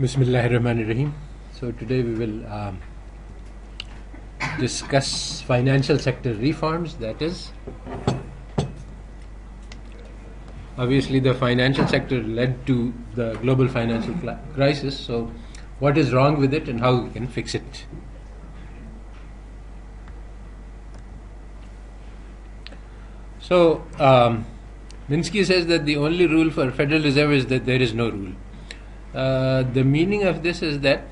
Bismillahirrahmanirrahim. So today we will discuss financial sector reforms. That is, obviously the financial sector led to the global financial crisis. So what is wrong with it and how we can fix it? So Minsky says that the only rule for Federal Reserve is that there is no rule. The meaning of this is that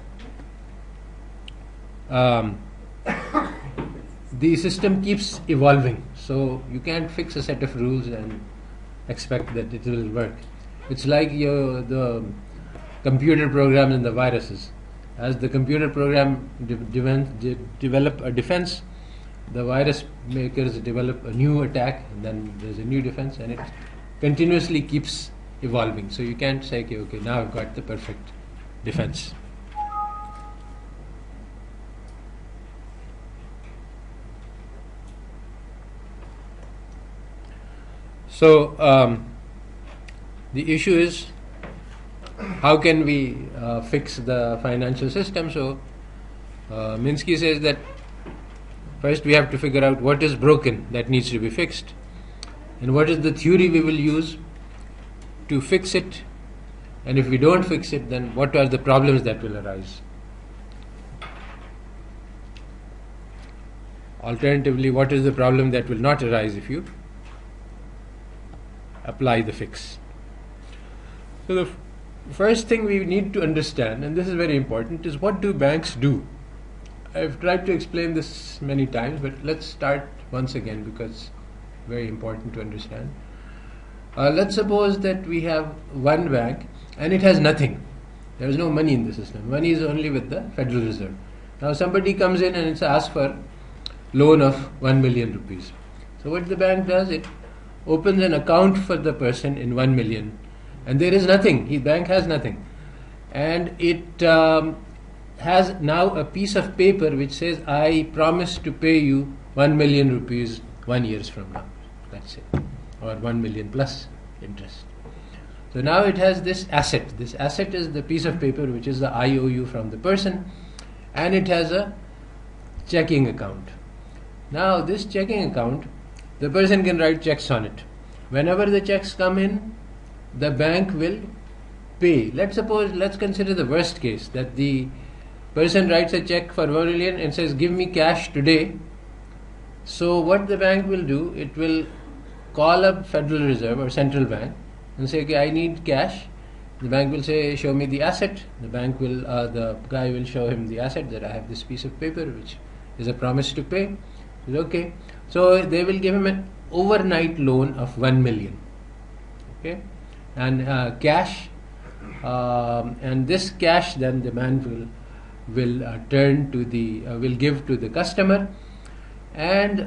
the system keeps evolving, so you can't fix a set of rules and expect that it will work. It's like the computer programs and the viruses. As the computer program develop a defense, the virus makers develop a new attack, and then there's a new defense, and it continuously keeps evolving. So you can't say, okay, now I've got the perfect defense. So the issue is, how can we fix the financial system? So Minsky says that first we have to figure out what is broken that needs to be fixed, and what is the theory we will use to fix it, and if we don't fix it, then what are the problems that will arise? Alternatively, what is the problem that will not arise if you apply the fix? So the first thing we need to understand, and this is very important, is what do banks do? I've tried to explain this many times, but let's start once again because it's very important to understand. Let's suppose that we have one bank and it has nothing. There is no money in the system. Money is only with the Federal Reserve. Now somebody comes in and it's asked for loan of 1 million rupees. So what the bank does, it opens an account for the person in 1 million, and there is nothing. The bank has nothing. And it has now a piece of paper which says, I promise to pay you 1 million rupees 1 year from now, let's say, or 1 million plus interest. So now it has this asset. This asset is the piece of paper which is the IOU from the person, and it has a checking account. Now this checking account, the person can write checks on it. Whenever the checks come in, the bank will pay. Let's consider the worst case, that the person writes a check for 1 million and says, give me cash today. So what the bank will do, it will call up Federal Reserve or Central Bank and say, okay, I need cash. The bank will say, show me the asset. The guy will show him the asset, that I have this piece of paper which is a promise to pay. Says, okay. So they will give him an overnight loan of 1 million. Okay, and cash, and this cash then the man will give to the customer. And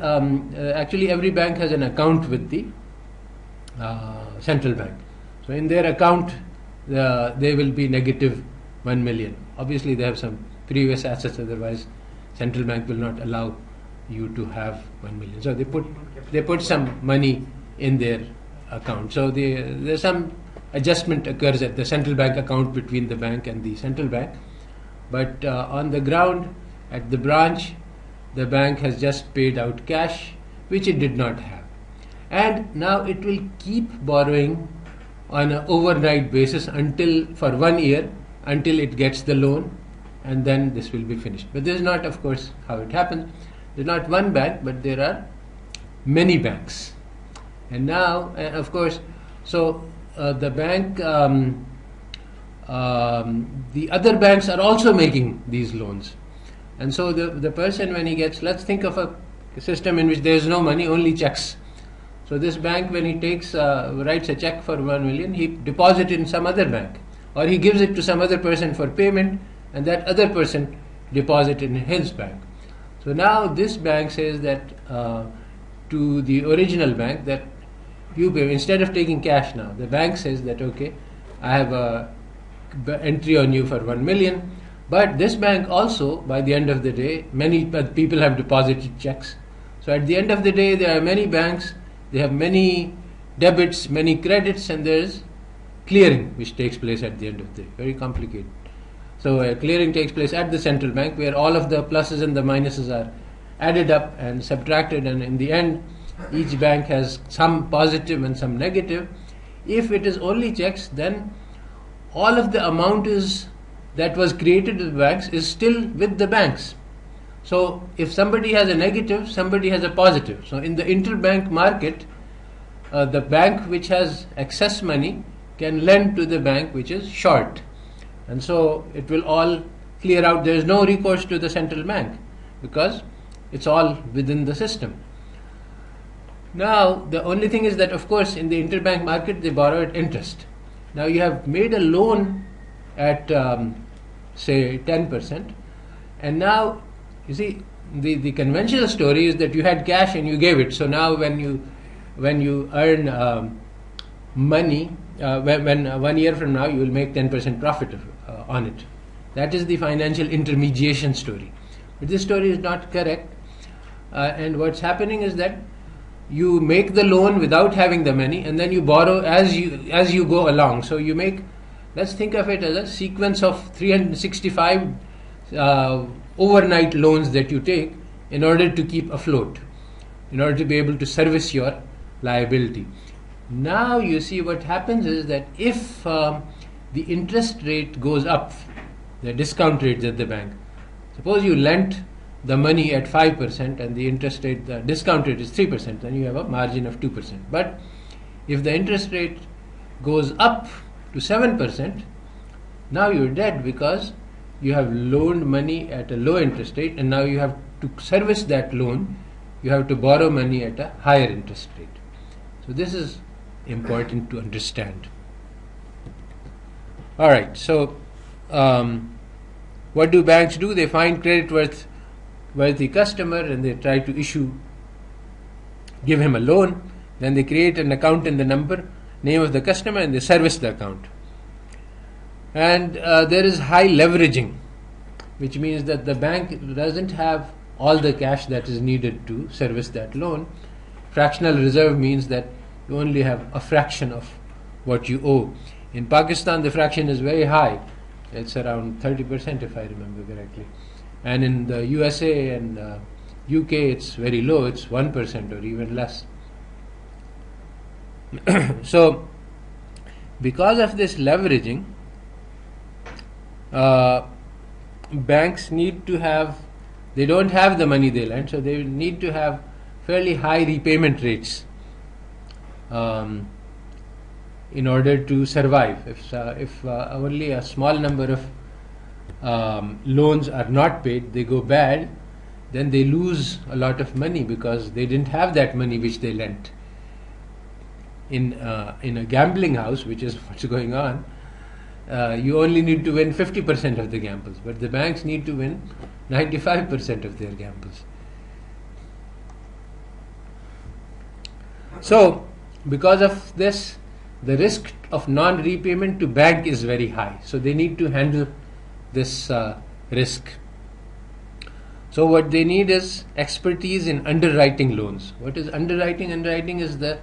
actually every bank has an account with the central bank. So in their account they will be negative 1 million. Obviously they have some previous assets, otherwise central bank will not allow you to have 1 million. So they put some money in their account. So there's some adjustment occurs at the central bank account between the bank and the central bank. But on the ground, at the branch, the bank has just paid out cash, which it did not have. And now it will keep borrowing on an overnight basis for 1 year, until it gets the loan, and then this will be finished. But this is not, of course, how it happens. There's not one bank, but there are many banks. And now, of course, so the bank, the other banks are also making these loans. And so the person, when he gets, let's think of a system in which there is no money, only checks. So this bank, when he writes a check for 1 million, he deposits it in some other bank, or he gives it to some other person for payment, and that other person deposits it in his bank. So now this bank says that to the original bank that you pay, instead of taking cash now, the bank says that, okay, I have a entry on you for 1 million. But this bank also, by the end of the day, many people have deposited checks. So at the end of the day, there are many banks, they have many debits, many credits, and there is clearing which takes place at the end of the day. Very complicated. So clearing takes place at the central bank, where all of the pluses and the minuses are added up and subtracted, and in the end each bank has some positive and some negative. If it is only checks, then all of the amount that was created with the banks is still with the banks. So if somebody has a negative, somebody has a positive. So in the interbank market, the bank which has excess money can lend to the bank which is short, and so it will all clear out. There is no recourse to the central bank because it's all within the system. Now the only thing is that, of course, in the interbank market they borrow at interest. Now you have made a loan at say 10%, and now you see the conventional story is that you had cash and you gave it. So now when you earn money, when 1 year from now you will make 10% profit on it. That is the financial intermediation story. But this story is not correct, and what's happening is that you make the loan without having the money, and then you borrow as you go along. So you make, let's think of it as a sequence of 365 overnight loans that you take in order to keep afloat, in order to be able to service your liability. Now you see what happens is that if the interest rate goes up, the discount rates at the bank, suppose you lent the money at 5% and the interest rate, the discount rate is 3%, then you have a margin of 2%. But if the interest rate goes up to 7%, now you're dead, because you have loaned money at a low interest rate, and now you have to service that loan, you have to borrow money at a higher interest rate. So this is important to understand. Alright, so what do banks do? They find credit-worthy customer and they try to give him a loan. Then they create an account in the name of the customer, and they service the account. And there is high leveraging, which means that the bank doesn't have all the cash that is needed to service that loan. Fractional reserve means that you only have a fraction of what you owe. In Pakistan, the fraction is very high. It's around 30%, if I remember correctly. And in the USA and UK, it's very low. It's 1% or even less. So, because of this leveraging, banks need to have, they don't have the money they lend, so they need to have fairly high repayment rates in order to survive. If only a small number of loans are not paid, they go bad, then they lose a lot of money because they didn't have that money which they lent. In a gambling house, which is what's going on, you only need to win 50% of the gambles, but the banks need to win 95% of their gambles. So, because of this, the risk of non-repayment to bank is very high. So they need to handle this risk. So what they need is expertise in underwriting loans. What is underwriting? Underwriting is the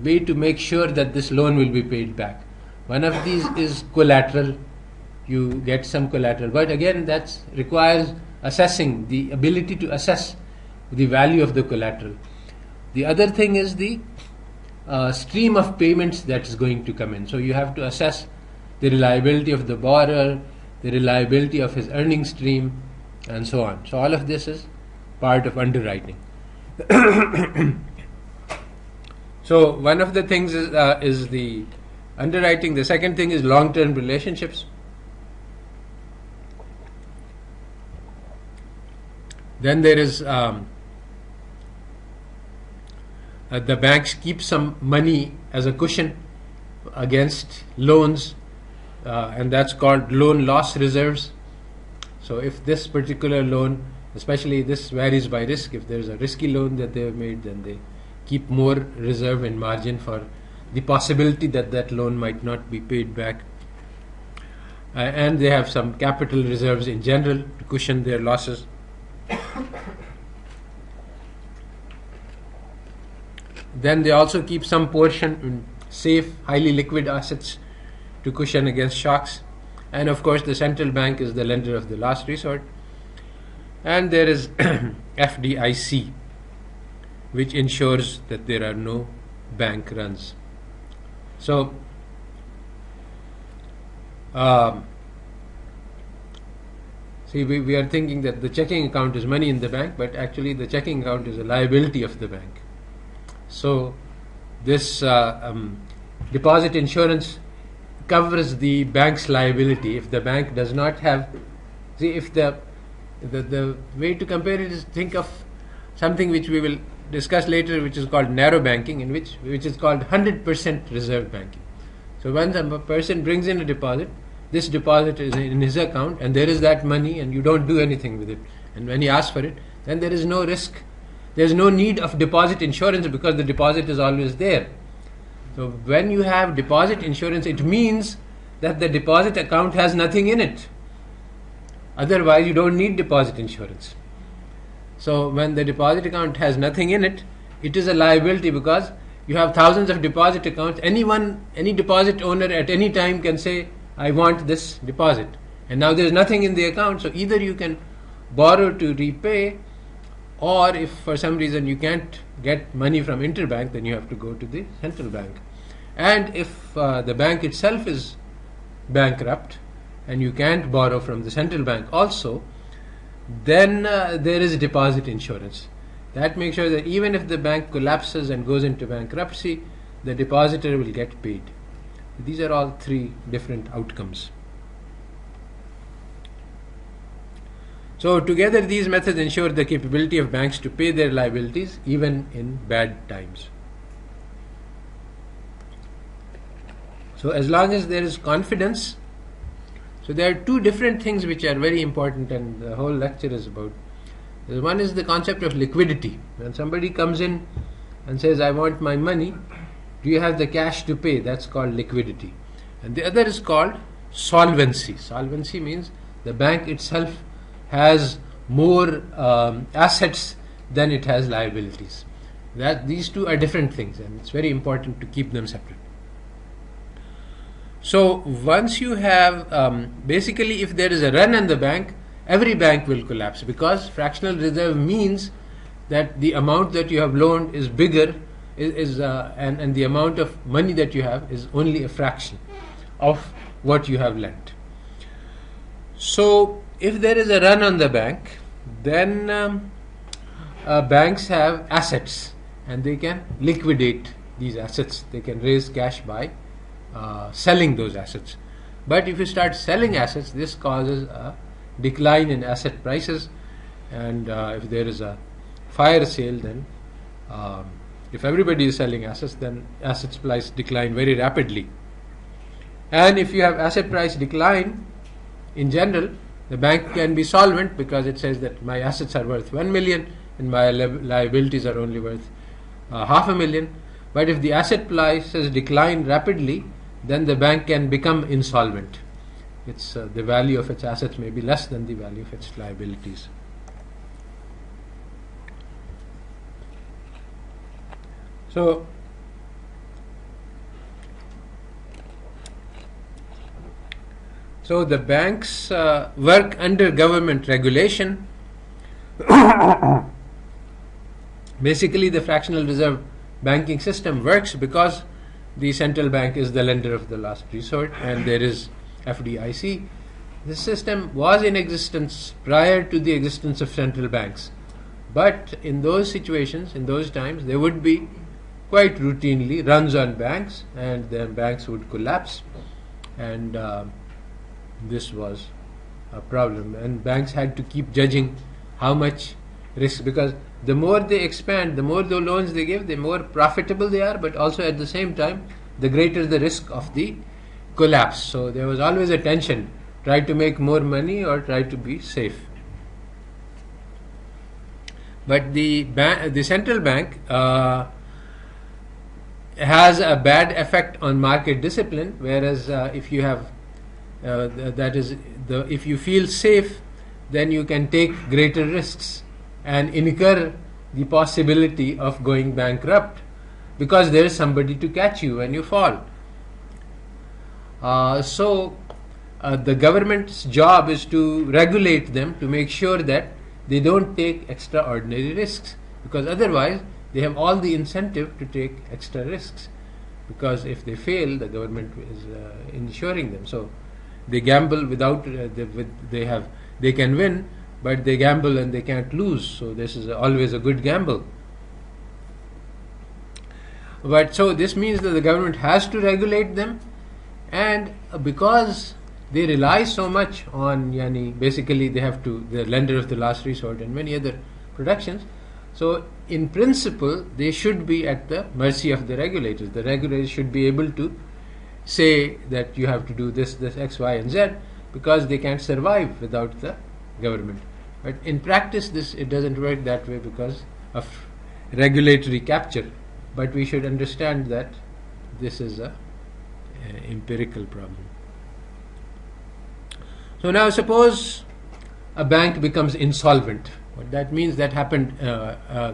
way to make sure that this loan will be paid back. One of these is collateral. You get some collateral, but again that requires assessing, the ability to assess the value of the collateral. The other thing is the stream of payments that is going to come in. So you have to assess the reliability of the borrower, the reliability of his earning stream, and so on. So all of this is part of underwriting. So one of the things is the underwriting. The second thing is long-term relationships. Then there is the banks keep some money as a cushion against loans, and that's called loan loss reserves. So if this particular loan, especially this varies by risk, if there's a risky loan that they have made, then they keep more reserve and margin for the possibility that that loan might not be paid back. And they have some capital reserves in general to cushion their losses. Then they also keep some portion in safe, highly liquid assets to cushion against shocks. And of course, the central bank is the lender of the last resort. And there is FDIC, which ensures that there are no bank runs. So, see, we are thinking that the checking account is money in the bank, but actually the checking account is a liability of the bank. So, this deposit insurance covers the bank's liability if the bank does not have. See, if the way to compare it is, think of something which we will discuss later, which is called narrow banking, in which is called 100% reserve banking. So once a person brings in a deposit, this deposit is in his account, and there is that money, and you don't do anything with it. And when he asks for it, then there is no risk. There is no need of deposit insurance because the deposit is always there. So when you have deposit insurance, it means that the deposit account has nothing in it. Otherwise, you don't need deposit insurance. So when the deposit account has nothing in it, it is a liability because you have thousands of deposit accounts. Any deposit owner at any time can say, I want this deposit. And now there's nothing in the account. So either you can borrow to repay, or if for some reason you can't get money from interbank, then you have to go to the central bank. And if the bank itself is bankrupt and you can't borrow from the central bank also, then there is deposit insurance. That makes sure that even if the bank collapses and goes into bankruptcy, the depositor will get paid. These are all three different outcomes. So together these methods ensure the capability of banks to pay their liabilities even in bad times. So as long as there is confidence, so there are two different things which are very important, and the whole lecture is about. One is the concept of liquidity. When somebody comes in and says, I want my money, do you have the cash to pay? That's called liquidity. And the other is called solvency. Solvency means the bank itself has more assets than it has liabilities. These two are different things, and it's very important to keep them separate. So once you have, basically if there is a run on the bank, every bank will collapse, because fractional reserve means that the amount that you have loaned is bigger, and the amount of money that you have is only a fraction of what you have lent. So if there is a run on the bank, then banks have assets, and they can liquidate these assets. They can raise cash by selling those assets. But if you start selling assets, this causes a decline in asset prices, and if there is a fire sale, then if everybody is selling assets, then assets price decline very rapidly. And if you have asset price decline in general, the bank can be solvent because it says that my assets are worth 1 million and my liabilities are only worth $500,000. But if the asset prices decline rapidly, then the bank can become insolvent. It's the value of its assets may be less than the value of its liabilities. So the banks work under government regulation. Basically, the fractional reserve banking system works because the central bank is the lender of the last resort, and there is FDIC. This system was in existence prior to the existence of central banks. But in those situations, in those times, there would be quite routinely runs on banks, and then banks would collapse, and this was a problem. And banks had to keep judging how much risk, because the more they expand, the more the loans they give, the more profitable they are, but also at the same time, the greater the risk of the collapse. So there was always a tension, try to make more money or try to be safe. But the central bank has a bad effect on market discipline, whereas if you have if you feel safe, then you can take greater risks and incur the possibility of going bankrupt, because there is somebody to catch you when you fall. So the government's job is to regulate them to make sure that they don't take extraordinary risks, because otherwise they have all the incentive to take extra risks, because if they fail, the government is insuring them. So they gamble without they can win, but they gamble and they can't lose. So this is always a good gamble. But so this means that the government has to regulate them, and because they rely so much on, basically they have to, the lender of the last resort and many other protections. So in principle, they should be at the mercy of the regulators. The regulators should be able to say that you have to do this, X, Y, and Z, because they can't survive without the government. But in practice, it doesn't work that way because of regulatory capture. But we should understand that this is a empirical problem. So now suppose a bank becomes insolvent. What that means, that happened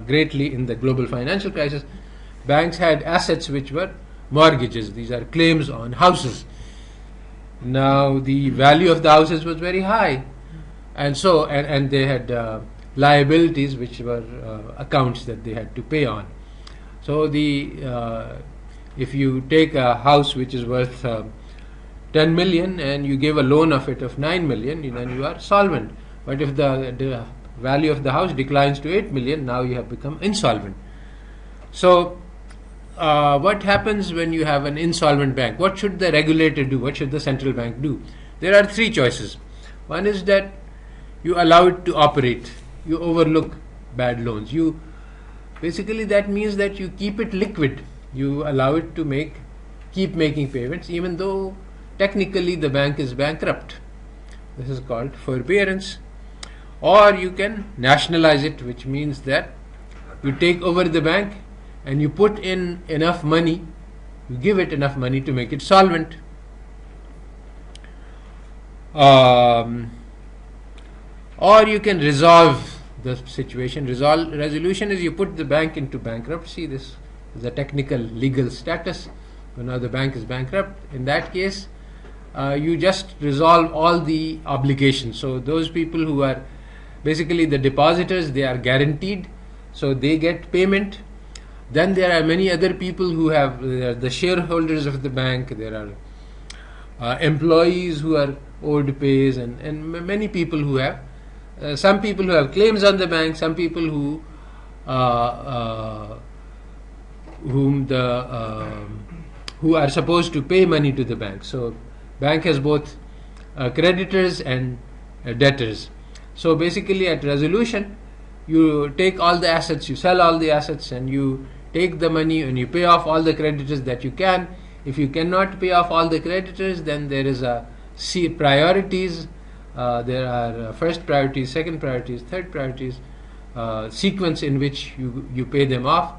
greatly in the global financial crisis. Banks had assets which were mortgages. These are claims on houses. Now the value of the houses was very high, and so and they had liabilities which were accounts that they had to pay on. So if you take a house which is worth 10 million and you give a loan of it of 9 million, then you are solvent. But if the value of the house declines to 8 million, now you have become insolvent. So what happens when you have an insolvent bank? What should the regulator do? What should the central bank do? There are three choices. One is that you allow it to operate. You overlook bad loans. Basically that means that you keep it liquid. You allow it to keep making payments even though technically the bank is bankrupt. This is called forbearance. Or you can nationalize it, which means that you take over the bank and you put in enough money, you give it enough money to make it solvent. Or you can resolve the situation. Resolution is you put the bank into bankruptcy. This is a technical legal status. So now the bank is bankrupt. In that case, you just resolve all the obligations. So those people who are basically the depositors, they are guaranteed, so they get payment. Then there are many other people who have the shareholders of the bank. There are employees who are owed pays, and many people who have some people who have claims on the bank, some people who who are supposed to pay money to the bank. So bank has both creditors and debtors. So basically at resolution, you take all the assets, you sell all the assets, and you take the money and you pay off all the creditors that you can. If you cannot pay off all the creditors, then there is a priorities. There are first priorities, second priorities, third priorities, sequence in which you pay them off.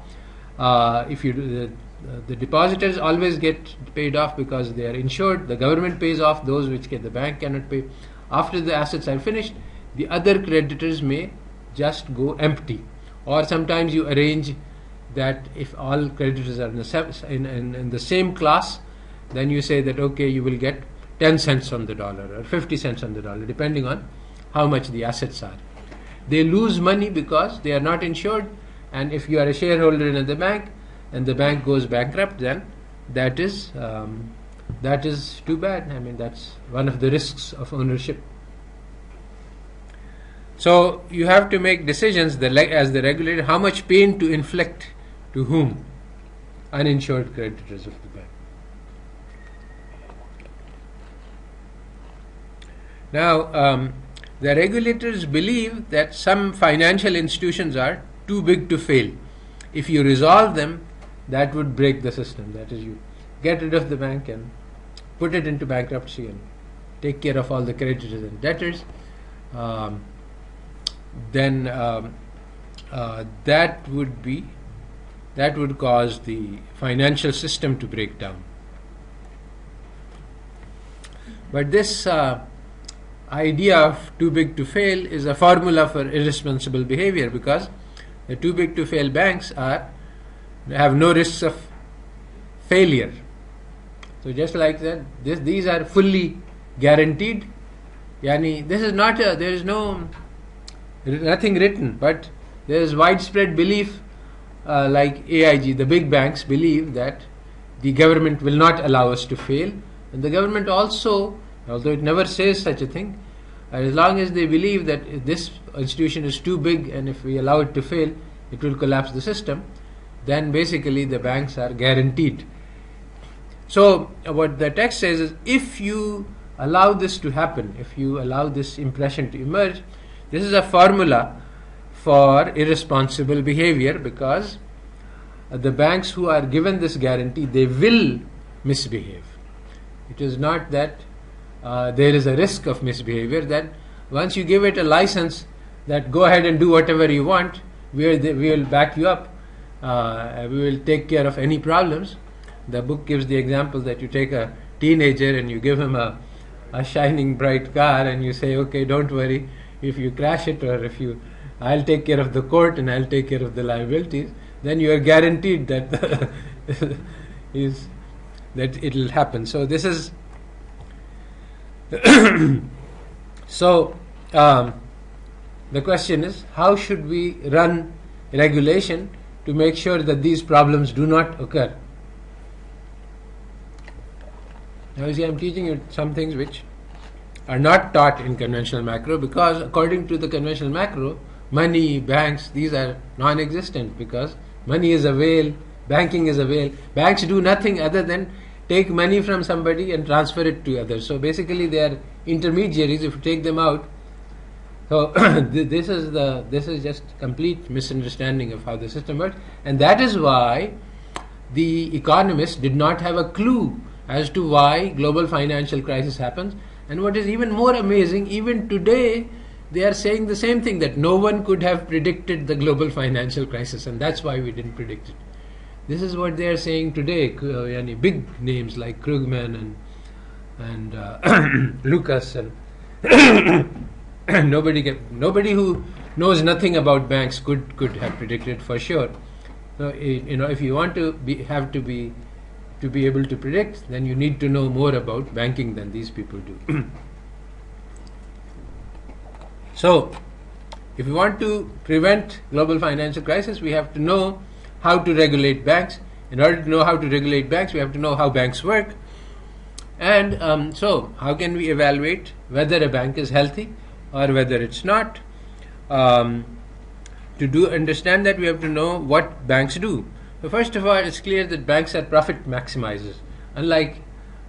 If you the depositors always get paid off because they are insured. The government pays off those which the bank cannot pay. After the assets are finished, the other creditors may just go empty. Or sometimes you arrange that if all creditors are in the same class, then you say that okay, you will get 10 cents on the dollar or 50 cents on the dollar, depending on how much the assets are. They lose money because they are not insured, and if you are a shareholder in the bank and the bank goes bankrupt, then that is too bad. I mean, that's one of the risks of ownership. So you have to make decisions as the regulator, how much pain to inflict to whom? Uninsured creditors of the bank. Now, the regulators believe that some financial institutions are too big to fail. If you resolve them, that would break the system. That is, you get rid of the bank and put it into bankruptcy and take care of all the creditors and debtors. Then that would cause the financial system to break down. But this idea of too big to fail is a formula for irresponsible behavior, because the too big to fail banks have no risks of failure. So just like that, these are fully guaranteed. Yani, this is not there is nothing written, but there is widespread belief, like AIG, the big banks believe that the government will not allow us to fail, and the government also, although it never says such a thing, as long as they believe that this institution is too big and if we allow it to fail, it will collapse the system, then basically the banks are guaranteed. So what the text says is, if you allow this to happen, if you allow this impression to emerge, this is a formula for irresponsible behavior, because the banks who are given this guarantee, they will misbehave. It is not that there is a risk of misbehavior, that once you give it a license that go ahead and do whatever you want, we will back you up, we will take care of any problems. The book gives the example that you take a teenager and you give him a shining bright car and you say, okay, don't worry, if you crash it, or I'll take care of the court and I'll take care of the liabilities, then you are guaranteed that that it will happen. So this is so the question is, how should we run regulation to make sure that these problems do not occur? Now you see, I'm teaching you some things which are not taught in conventional macro, because according to the conventional macro, money, banks, these are non-existent, because money is a whale, banking is a whale. Banks do nothing other than take money from somebody and transfer it to others. So basically they are intermediaries. If you take them out, so this is just complete misunderstanding of how the system works, and that is why the economists did not have a clue as to why global financial crisis happens. And what is even more amazing, even today they are saying the same thing, that no one could have predicted the global financial crisis, and that's why we didn't predict it. This is what they are saying today. Big names like Krugman and Lucas and nobody who knows nothing about banks could have predicted for sure. So if you want to be able to predict, then you need to know more about banking than these people do. So if we want to prevent global financial crisis, we have to know how to regulate banks. In order to know how to regulate banks, we have to know how banks work. And so how can we evaluate whether a bank is healthy or whether it's not? To understand that, we have to know what banks do. So first of all, it's clear that banks are profit maximizers. Unlike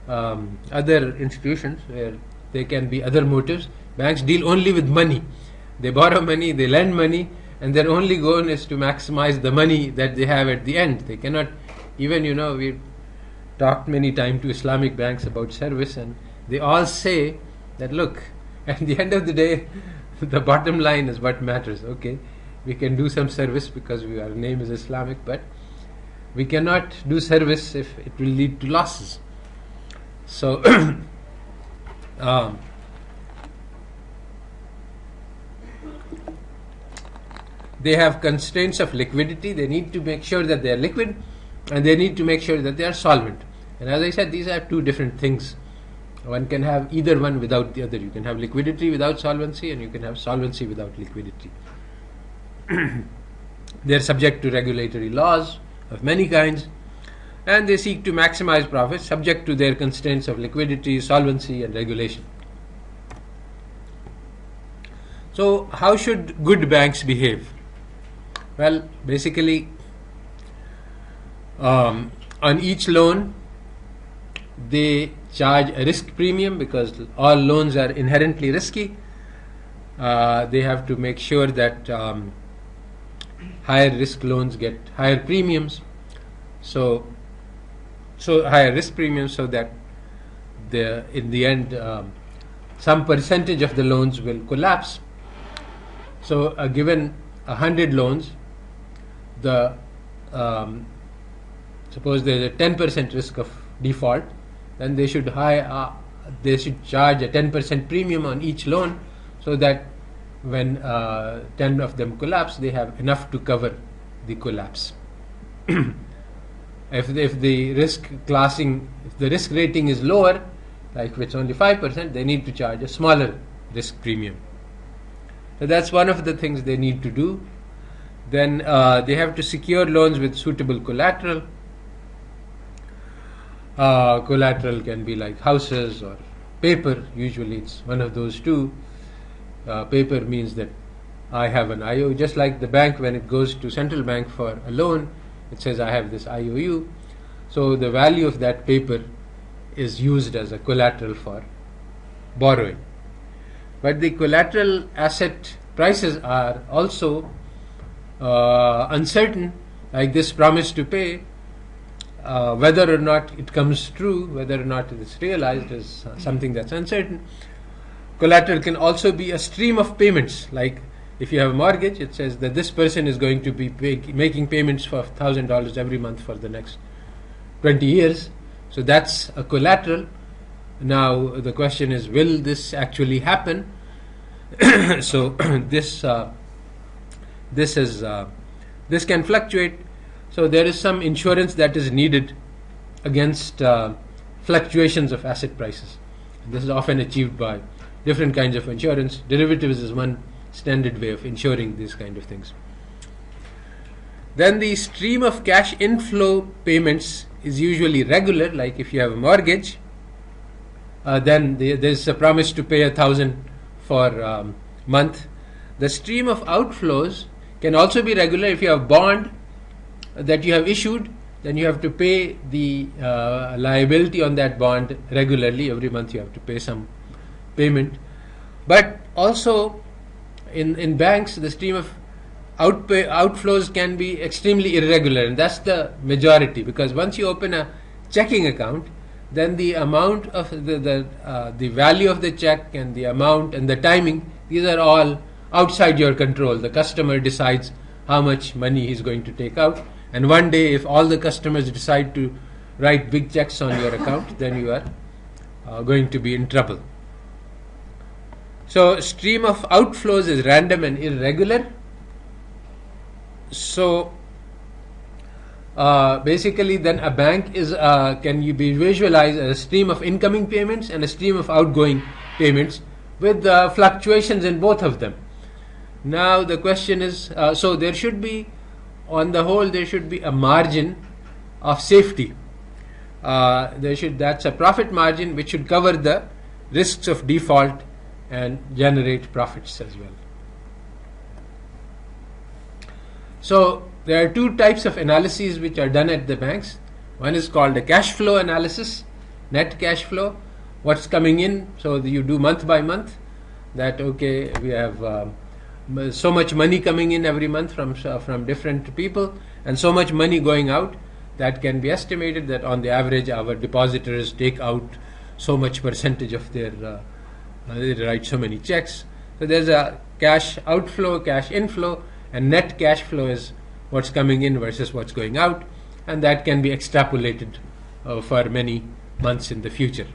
other institutions where there can be other motives, banks deal only with money. They borrow money, they lend money, and their only goal is to maximize the money that they have at the end. They cannot, even we've talked many times to Islamic banks about service, and they all say that, look, at the end of the day, the bottom line is what matters. Okay, we can do some service because our name is Islamic, but we cannot do service if it will lead to losses. So they have constraints of liquidity. They need to make sure that they are liquid, and they need to make sure that they are solvent. And as I said, these are two different things. One can have either one without the other. You can have liquidity without solvency, and you can have solvency without liquidity. They are subject to regulatory laws of many kinds, and they seek to maximize profits subject to their constraints of liquidity, solvency, and regulation. So how should good banks behave? Well, basically, on each loan they charge a risk premium, because all loans are inherently risky. They have to make sure that higher risk loans get higher premiums, so higher risk premiums, so that in the end some percentage of the loans will collapse. So given 100 loans, suppose there is a 10% risk of default, then they should charge a 10% premium on each loan, so that when 10 of them collapse, they have enough to cover the collapse. If the risk rating is lower, like if it's only 5%, they need to charge a smaller risk premium. So that's one of the things they need to do. Then they have to secure loans with suitable collateral. Collateral can be like houses or paper. Usually it's one of those two. Paper means that I have an IOU, just like the bank when it goes to central bank for a loan, it says I have this IOU. So the value of that paper is used as a collateral for borrowing. But the collateral asset prices are also uncertain, like this promise to pay, whether or not it comes true, whether or not it is realized is something that's uncertain. Collateral can also be a stream of payments, like if you have a mortgage, it says that this person is going to be making payments for $1,000 every month for the next 20 years. So that's a collateral. Now the question is, will this actually happen? So this can fluctuate. So there is some insurance that is needed against fluctuations of asset prices. And this is often achieved by different kinds of insurance. Derivatives is one standard way of insuring these kind of things. Then the stream of cash inflow payments is usually regular, like if you have a mortgage, then there's a promise to pay $1,000 for a month. The stream of outflows can also be regular. If you have a bond that you have issued, then you have to pay the liability on that bond regularly. Every month you have to pay some payment. But also in banks, the stream of outflows can be extremely irregular, and that's the majority, because once you open a checking account, then the amount of the value of the check and the amount and the timing, these are all outside your control. The customer decides how much money he's going to take out, and one day if all the customers decide to write big checks on your account, then you are going to be in trouble. So stream of outflows is random and irregular. So basically then a bank is can you be visualized as a stream of incoming payments and a stream of outgoing payments with fluctuations in both of them. Now the question is, so there should be, on the whole, there should be a margin of safety. That's a profit margin which should cover the risks of default and generate profits as well. So there are two types of analyses which are done at the banks. One is called a cash flow analysis, net cash flow, what's coming in. So you do month by month, that okay, we have so much money coming in every month from different people, and so much money going out. That can be estimated that on the average our depositors take out so much percentage of their they write so many checks. So there's a cash outflow, cash inflow, and net cash flow is what's coming in versus what's going out, and that can be extrapolated for many months in the future.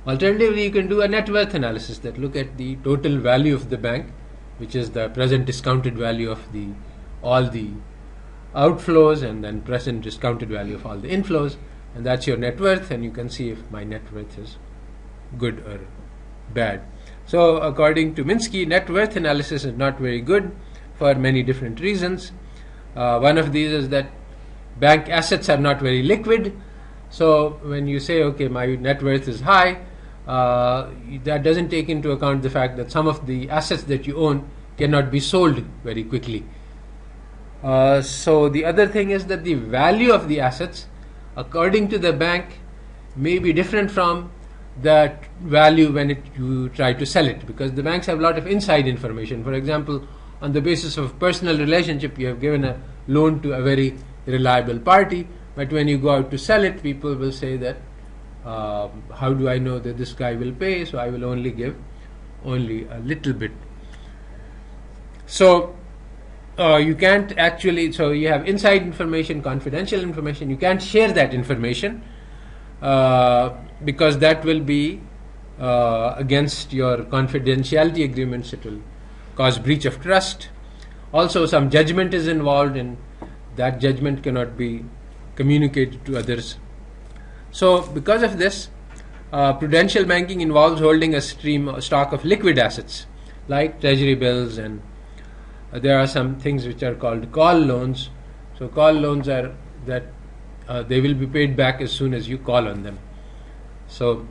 Alternatively, you can do a net worth analysis that look at the total value of the bank, which is the present discounted value of all the outflows and then present discounted value of all the inflows, and that's your net worth, and you can see if my net worth is good or bad. So according to Minsky, net worth analysis is not very good for many different reasons. One of these is that bank assets are not very liquid. So when you say, okay, my net worth is high, that doesn't take into account the fact that some of the assets that you own cannot be sold very quickly. So the other thing is that the value of the assets, according to the bank, may be different from that value when you try to sell it, because the banks have a lot of inside information. For example, on the basis of personal relationship, you have given a loan to a very reliable party, but when you go out to sell it, people will say that how do I know that this guy will pay, so I will only give only a little bit. So you can't actually, so you have inside information, confidential information, you can't share that information because that will be against your confidentiality agreements. It will cause breach of trust. Also, some judgment is involved, and that judgment cannot be communicated to others. So because of this, Prudential banking involves holding a stock of liquid assets like treasury bills, and there are some things which are called call loans. So call loans are that they will be paid back as soon as you call on them. So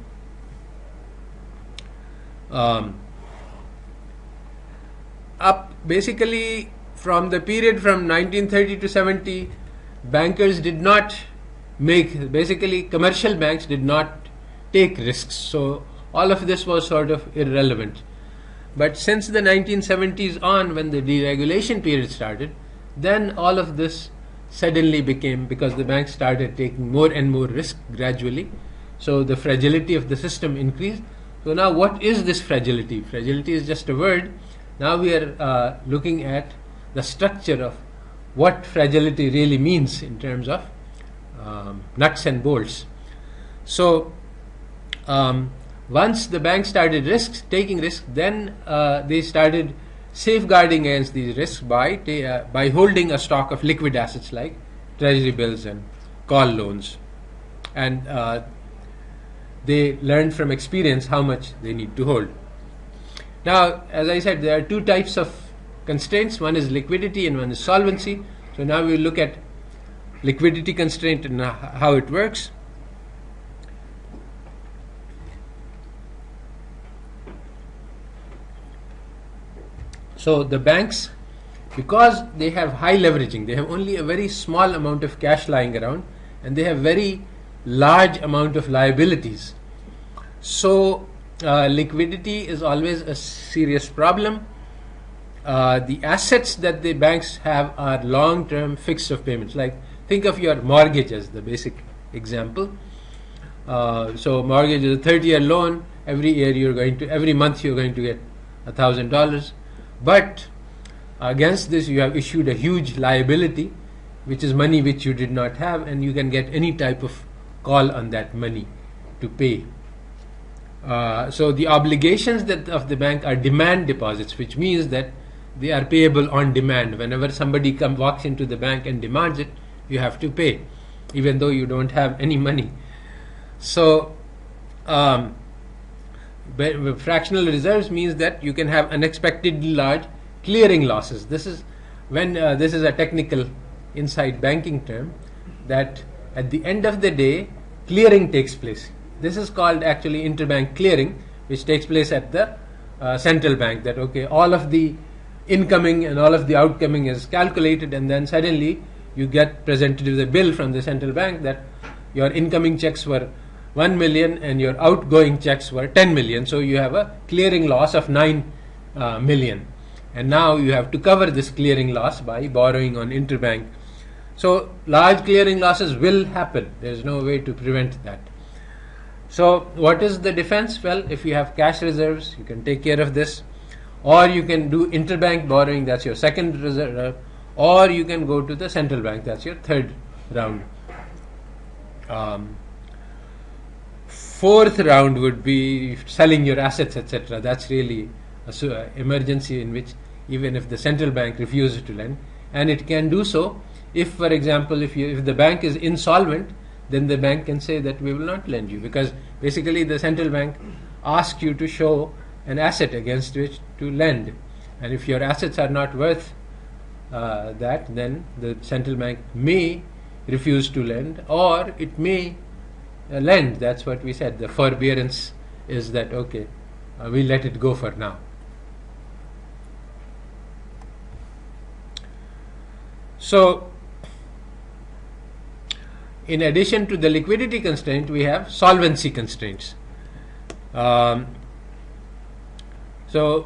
up basically from the period from 1930 to 70, bankers did not basically commercial banks did not take risks. So all of this was sort of irrelevant. But since the 1970s on, when the deregulation period started, then all of this suddenly became, because the banks started taking more and more risk gradually, so the fragility of the system increased. So now what is this fragility? Fragility is just a word. Now we are looking at the structure of what fragility really means in terms of nuts and bolts. So once the bank started taking risks, then they started safeguarding against these risks by holding a stock of liquid assets like treasury bills and call loans. And they learned from experience how much they need to hold. Now, as I said, there are two types of constraints. One is liquidity and one is solvency. So now we will look at liquidity constraint and how it works. So the banks, because they have high leveraging, they have only a very small amount of cash lying around, and they have very large amount of liabilities. So liquidity is always a serious problem. The assets that the banks have are long-term fixed of payments. Like, think of your mortgage as the basic example. So mortgage is a 30-year loan. Every month you're going to get $1,000. But against this you have issued a huge liability, which is money which you did not have, and you can get any type of call on that money to pay. So the obligations of the bank are demand deposits, which means that they are payable on demand. Whenever somebody walks into the bank and demands it, you have to pay, even though you don't have any money. So fractional reserves means that you can have unexpectedly large clearing losses. This is when this is a technical inside banking term, that at the end of the day clearing takes place. This is called actually interbank clearing, which takes place at the central bank. That all of the incoming and all of the outgoing is calculated, and then suddenly you get presented with a bill from the central bank that your incoming checks were 1 million and your outgoing checks were 10 million. So you have a clearing loss of 9 million. And now you have to cover this clearing loss by borrowing on interbank. So large clearing losses will happen. There is no way to prevent that. So what is the defense? Well, if you have cash reserves, you can take care of this. Or you can do interbank borrowing, that's your second reserve. Or you can go to the central bank, that's your third round. Fourth round would be selling your assets, etc. That's really an emergency in which even if the central bank refuses to lend, and it can do so if, for example, if the bank is insolvent, then the bank can say that we will not lend you, because basically the central bank asks you to show an asset against which to lend, and if your assets are not worth that, then the central bank may refuse to lend, or it may lend. That's what we said. The forbearance is that we let it go for now. So in addition to the liquidity constraint, we have solvency constraints. So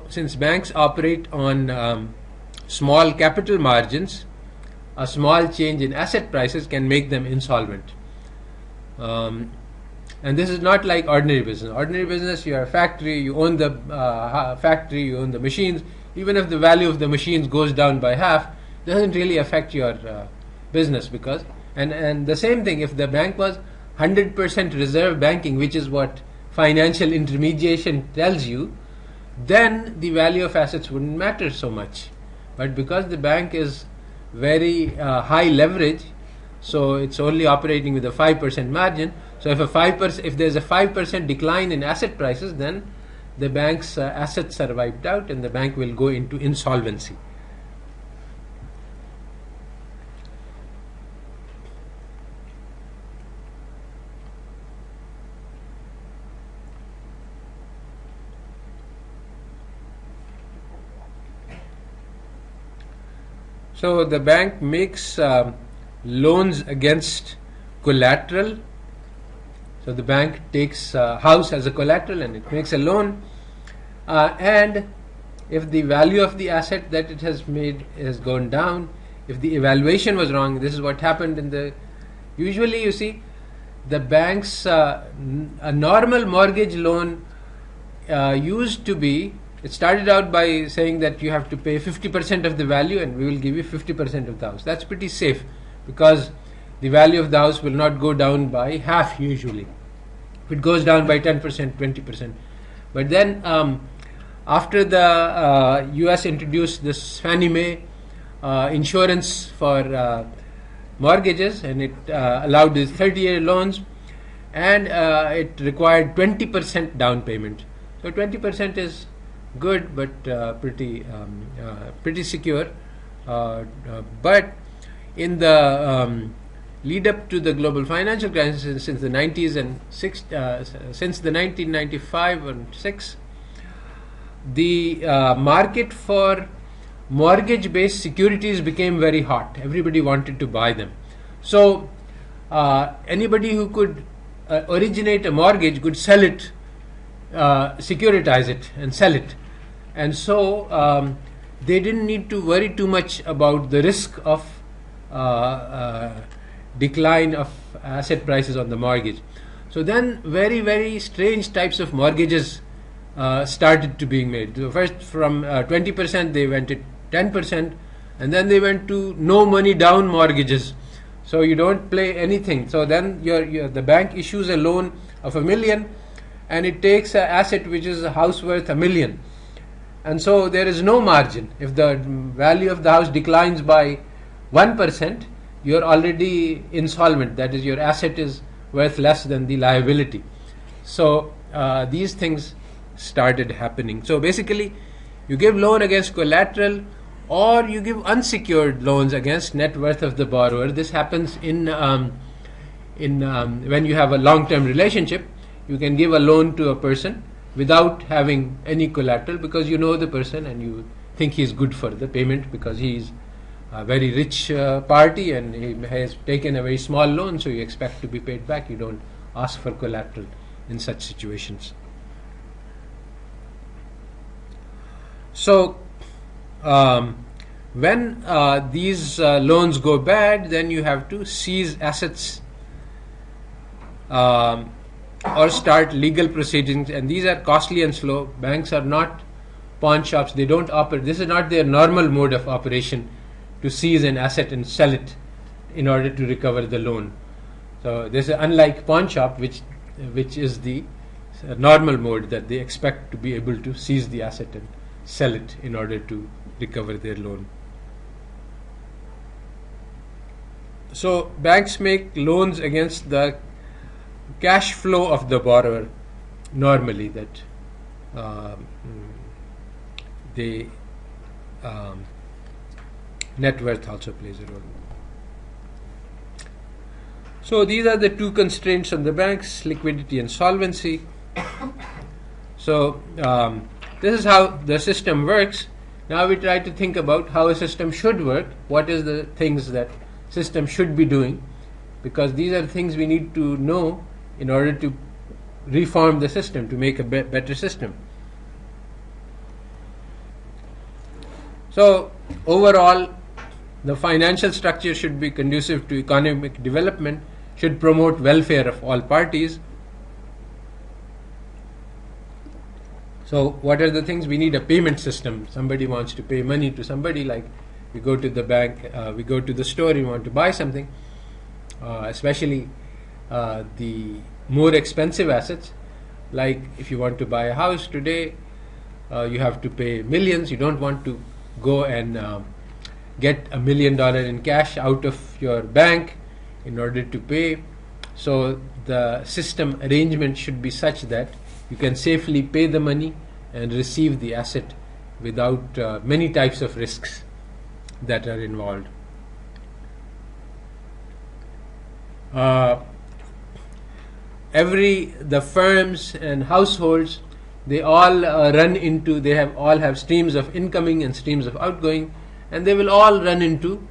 since banks operate on small capital margins, a small change in asset prices can make them insolvent. And this is not like ordinary business. Ordinary business, you are a factory, you own the factory, you own the machines. Even if the value of the machines goes down by half, it doesn't really affect your business, because and the same thing, if the bank was 100% reserve banking, which is what financial intermediation tells you, then the value of assets wouldn't matter so much. But because the bank is very high leverage, so it's only operating with a 5% margin, So if there's a 5% decline in asset prices, then the bank's assets are wiped out and the bank will go into insolvency. So the bank makes loans against collateral. So the bank takes a house as a collateral and it makes a loan. And if the value of the asset that it has made has gone down, if the evaluation was wrong, this is what happened in the... Usually you see the banks, a normal mortgage loan used to be... It started out by saying that you have to pay 50% of the value and we will give you 50% of the house. That's pretty safe because the value of the house will not go down by half usually. If it goes down by 10%, 20%. But then after the US introduced this Fannie Mae insurance for mortgages, and it allowed these 30-year loans, and it required 20% down payment. So 20% is good, but pretty secure. But in the lead up to the global financial crisis, since the 90s and since the 1995 and 6, the market for mortgage-based securities became very hot. Everybody wanted to buy them. So anybody who could originate a mortgage could sell it, securitize it, and sell it. And so they didn't need to worry too much about the risk of decline of asset prices on the mortgage. So then very, very strange types of mortgages started to being made. So first from 20% they went to 10%, and then they went to no money down mortgages. So you don't pay anything. So then the bank issues a loan of $1 million, and it takes an asset which is a house worth $1 million. And so there is no margin. If the value of the house declines by 1%, you're already insolvent. That is, your asset is worth less than the liability. So these things started happening. So basically, you give loan against collateral, or you give unsecured loans against net worth of the borrower. This happens in when you have a long-term relationship. You can give a loan to a person without having any collateral because you know the person and you think he's good for the payment because he's a very rich party and he has taken a very small loan, so you expect to be paid back. You don't ask for collateral in such situations. So when these loans go bad, then you have to seize assets or start legal proceedings, and these are costly and slow. Banks are not pawn shops. They don't operate. This is not their normal mode of operation, to seize an asset and sell it in order to recover the loan. So this is unlike pawn shop, which is the normal mode that they expect to be able to seize the asset and sell it in order to recover their loan. So banks make loans against the cash flow of the borrower normally, that they net worth also plays a role. So these are the two constraints on the banks: liquidity and solvency. So this is how the system works. Now we try to think about how a system should work. What is the things that system should be doing? Because these are things we need to know in order to reform the system, to make a better system. So overall, the financial structure should be conducive to economic development, should promote welfare of all parties. So what are the things? We need a payment system. Somebody wants to pay money to somebody, like we go to the bank, we go to the store, we want to buy something, especially the more expensive assets. Like if you want to buy a house today, you have to pay millions. You don't want to go and get $1 million in cash out of your bank in order to pay. So the system arrangement should be such that you can safely pay the money and receive the asset without many types of risks that are involved. The firms and households, they all all have streams of incoming and streams of outgoing, and they will all run into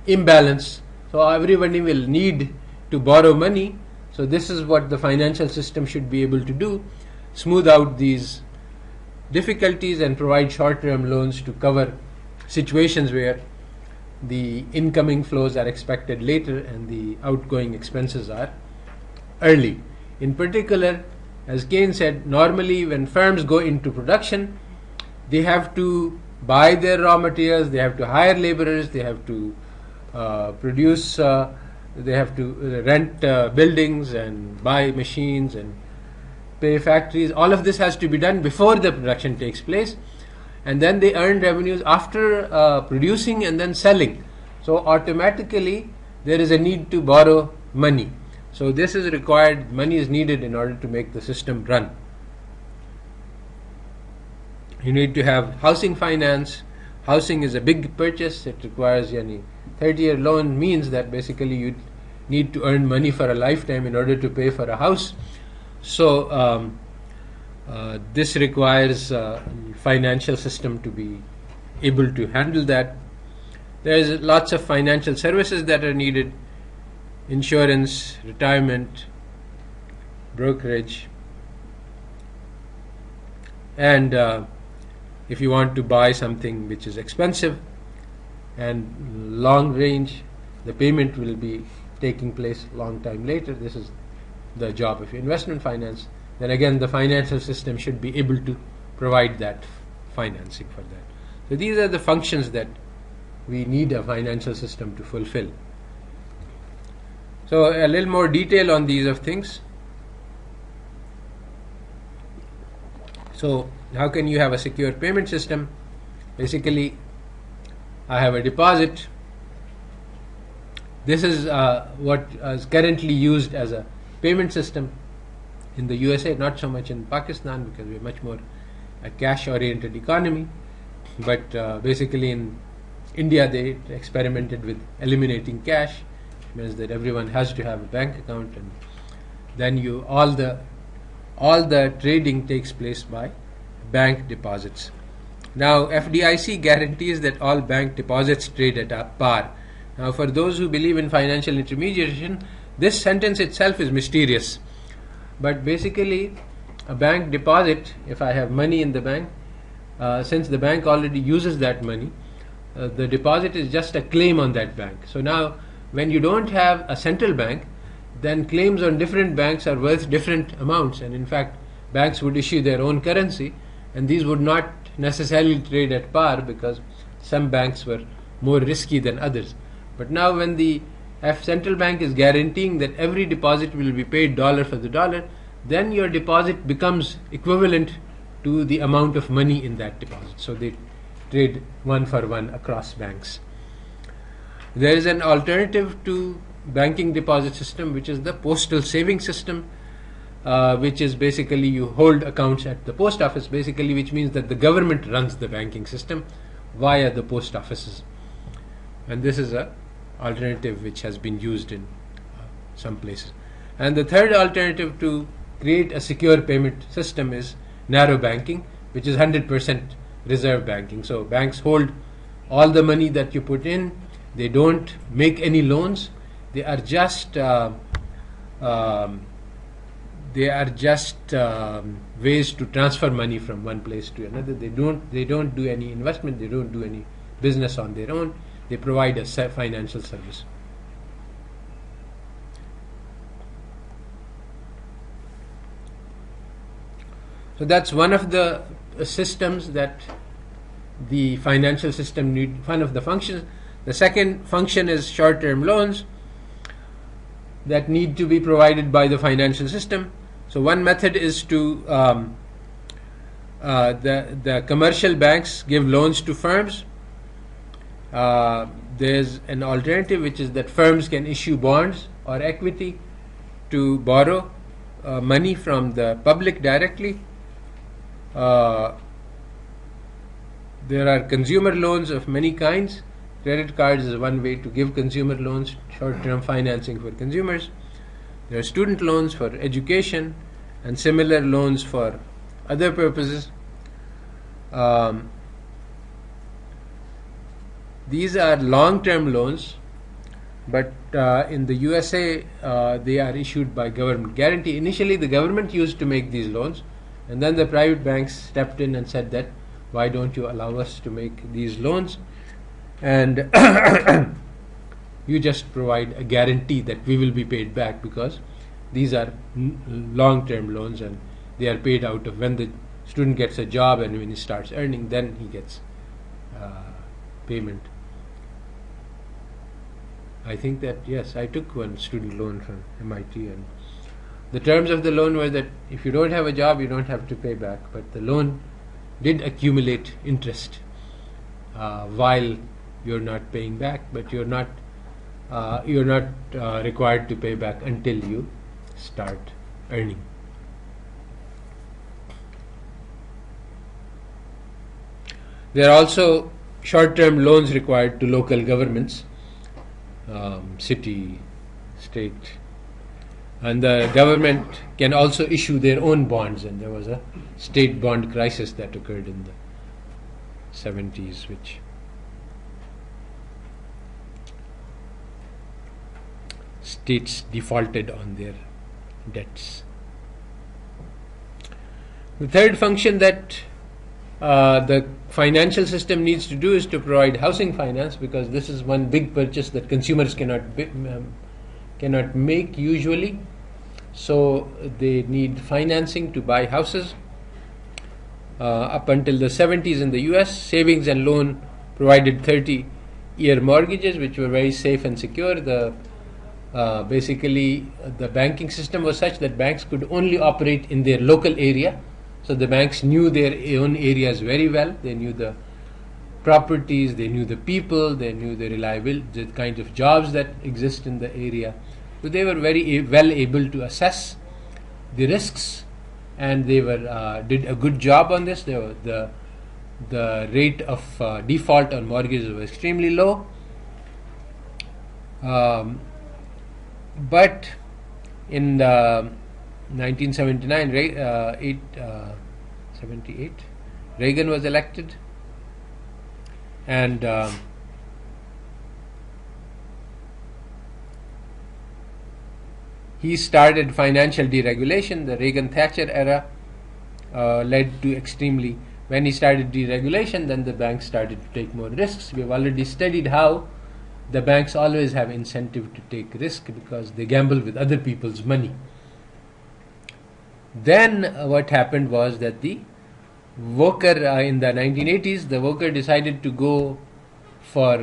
imbalance. So everybody will need to borrow money. So this is what the financial system should be able to do: smooth out these difficulties and provide short-term loans to cover situations where the incoming flows are expected later and the outgoing expenses are early. In particular, as Kane said, normally when firms go into production, they have to buy their raw materials, they have to hire laborers, they have to produce, they have to rent buildings and buy machines and pay factories. All of this has to be done before the production takes place, and then they earn revenues after producing and then selling. So automatically there is a need to borrow money. So this is required, money is needed in order to make the system run. You need to have housing finance. Housing is a big purchase. It requires 30-year loan means that basically you need to earn money for a lifetime in order to pay for a house. So this requires financial system to be able to handle that. There is lots of financial services that are needed: insurance, retirement, brokerage, and if you want to buy something which is expensive and long range, the payment will be taking place long time later. This is the job of investment finance. Then again, the financial system should be able to provide that financing for that. So these are the functions that we need a financial system to fulfill. So a little more detail on these of things. So how can you have a secure payment system? Basically, I have a deposit. This is what is currently used as a payment system in the USA, not so much in Pakistan because we're much more a cash-oriented economy. But basically in India they experimented with eliminating cash, which means that everyone has to have a bank account, and then all the trading takes place by bank deposits. Now FDIC guarantees that all bank deposits trade at par. Now for those who believe in financial intermediation, this sentence itself is mysterious. But basically a bank deposit, if I have money in the bank, since the bank already uses that money, the deposit is just a claim on that bank. So now when you don't have a central bank, then claims on different banks are worth different amounts, and in fact banks would issue their own currency, and these would not necessarily trade at par because some banks were more risky than others. But now when the central bank is guaranteeing that every deposit will be paid dollar for the dollar, then your deposit becomes equivalent to the amount of money in that deposit. So they trade one for one across banks. There is an alternative to banking deposit system, which is the postal saving system, which is basically you hold accounts at the post office, basically, which means that the government runs the banking system via the post offices. And this is a alternative which has been used in some places. And the third alternative to create a secure payment system is narrow banking, which is 100% reserve banking. So banks hold all the money that you put in. They don't make any loans. They are just ways to transfer money from one place to another. They don't do any investment. They don't do any business on their own. They provide a financial service. So that's one of the systems that the financial system need, one of the functions. The second function is short-term loans that need to be provided by the financial system. So one method is to the commercial banks give loans to firms. There's an alternative, which is that firms can issue bonds or equity to borrow money from the public directly. There are consumer loans of many kinds. Credit cards is one way to give consumer loans, short-term financing for consumers. There are student loans for education and similar loans for other purposes. These are long-term loans, but in the USA they are issued by government guarantee. Initially the government used to make these loans, and then the private banks stepped in and said that why don't you allow us to make these loans, and you just provide a guarantee that we will be paid back, because these are long-term loans and they are paid out of when the student gets a job, and when he starts earning, then he gets payment. I think that, yes, I took one student loan from MIT, and the terms of the loan were that if you don't have a job, you don't have to pay back, but the loan did accumulate interest while you're not paying back, but you're not required to pay back until you start earning. There are also short-term loans required to local governments, city, state, and the government can also issue their own bonds, and there was a state bond crisis that occurred in the 70s, which states defaulted on their debts. The third function that the financial system needs to do is to provide housing finance, because this is one big purchase that consumers cannot make usually. So they need financing to buy houses. Up until the 70s in the US, savings and loan provided 30-year mortgages, which were very safe and secure. Basically, the banking system was such that banks could only operate in their local area. So the banks knew their own areas very well. They knew the properties, they knew the people, they knew the kind of jobs that exist in the area. So they were very well able to assess the risks, and they did a good job on this. The rate of default on mortgages was extremely low. But in 1979, 78, Reagan was elected, and he started financial deregulation. The Reagan-Thatcher era led to extremely, when he started deregulation, then the banks started to take more risks. We have already studied how the banks always have incentive to take risk because they gamble with other people's money. Then what happened was that the Volcker, in the 1980s, the Volcker decided to go for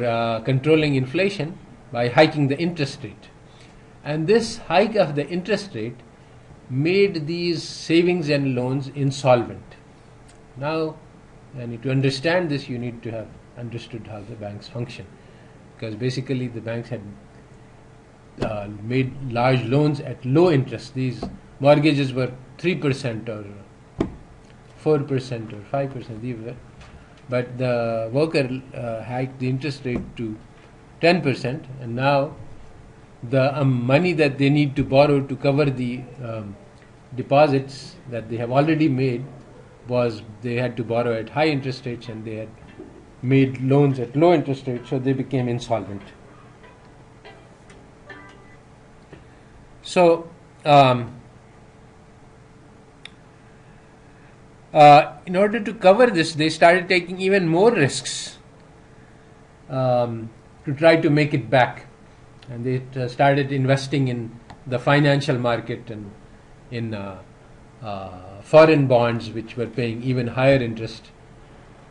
controlling inflation by hiking the interest rate. And this hike of the interest rate made these savings and loans insolvent. Now, to understand this, you need to have understood how the banks function. Because basically the banks had made large loans at low interest. These mortgages were 3% or 4% or 5% even. But the Volcker hiked the interest rate to 10%, and now the money that they need to borrow to cover the deposits that they have already made they had to borrow at high interest rates, and they had made loans at low interest rates, so they became insolvent. So in order to cover this, they started taking even more risks to try to make it back, and they started investing in the financial market and in foreign bonds, which were paying even higher interest.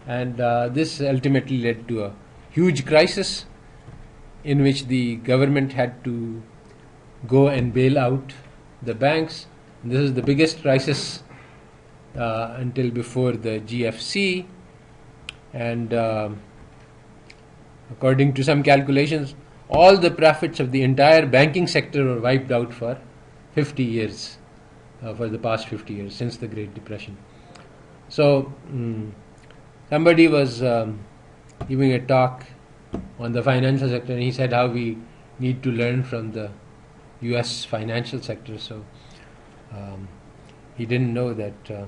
And this ultimately led to a huge crisis in which the government had to go and bail out the banks. And this is the biggest crisis until before the GFC. And according to some calculations, all the profits of the entire banking sector were wiped out for 50 years, for the past 50 years, since the Great Depression. So, somebody was giving a talk on the financial sector, and he said how we need to learn from the US financial sector. So, he didn't know that the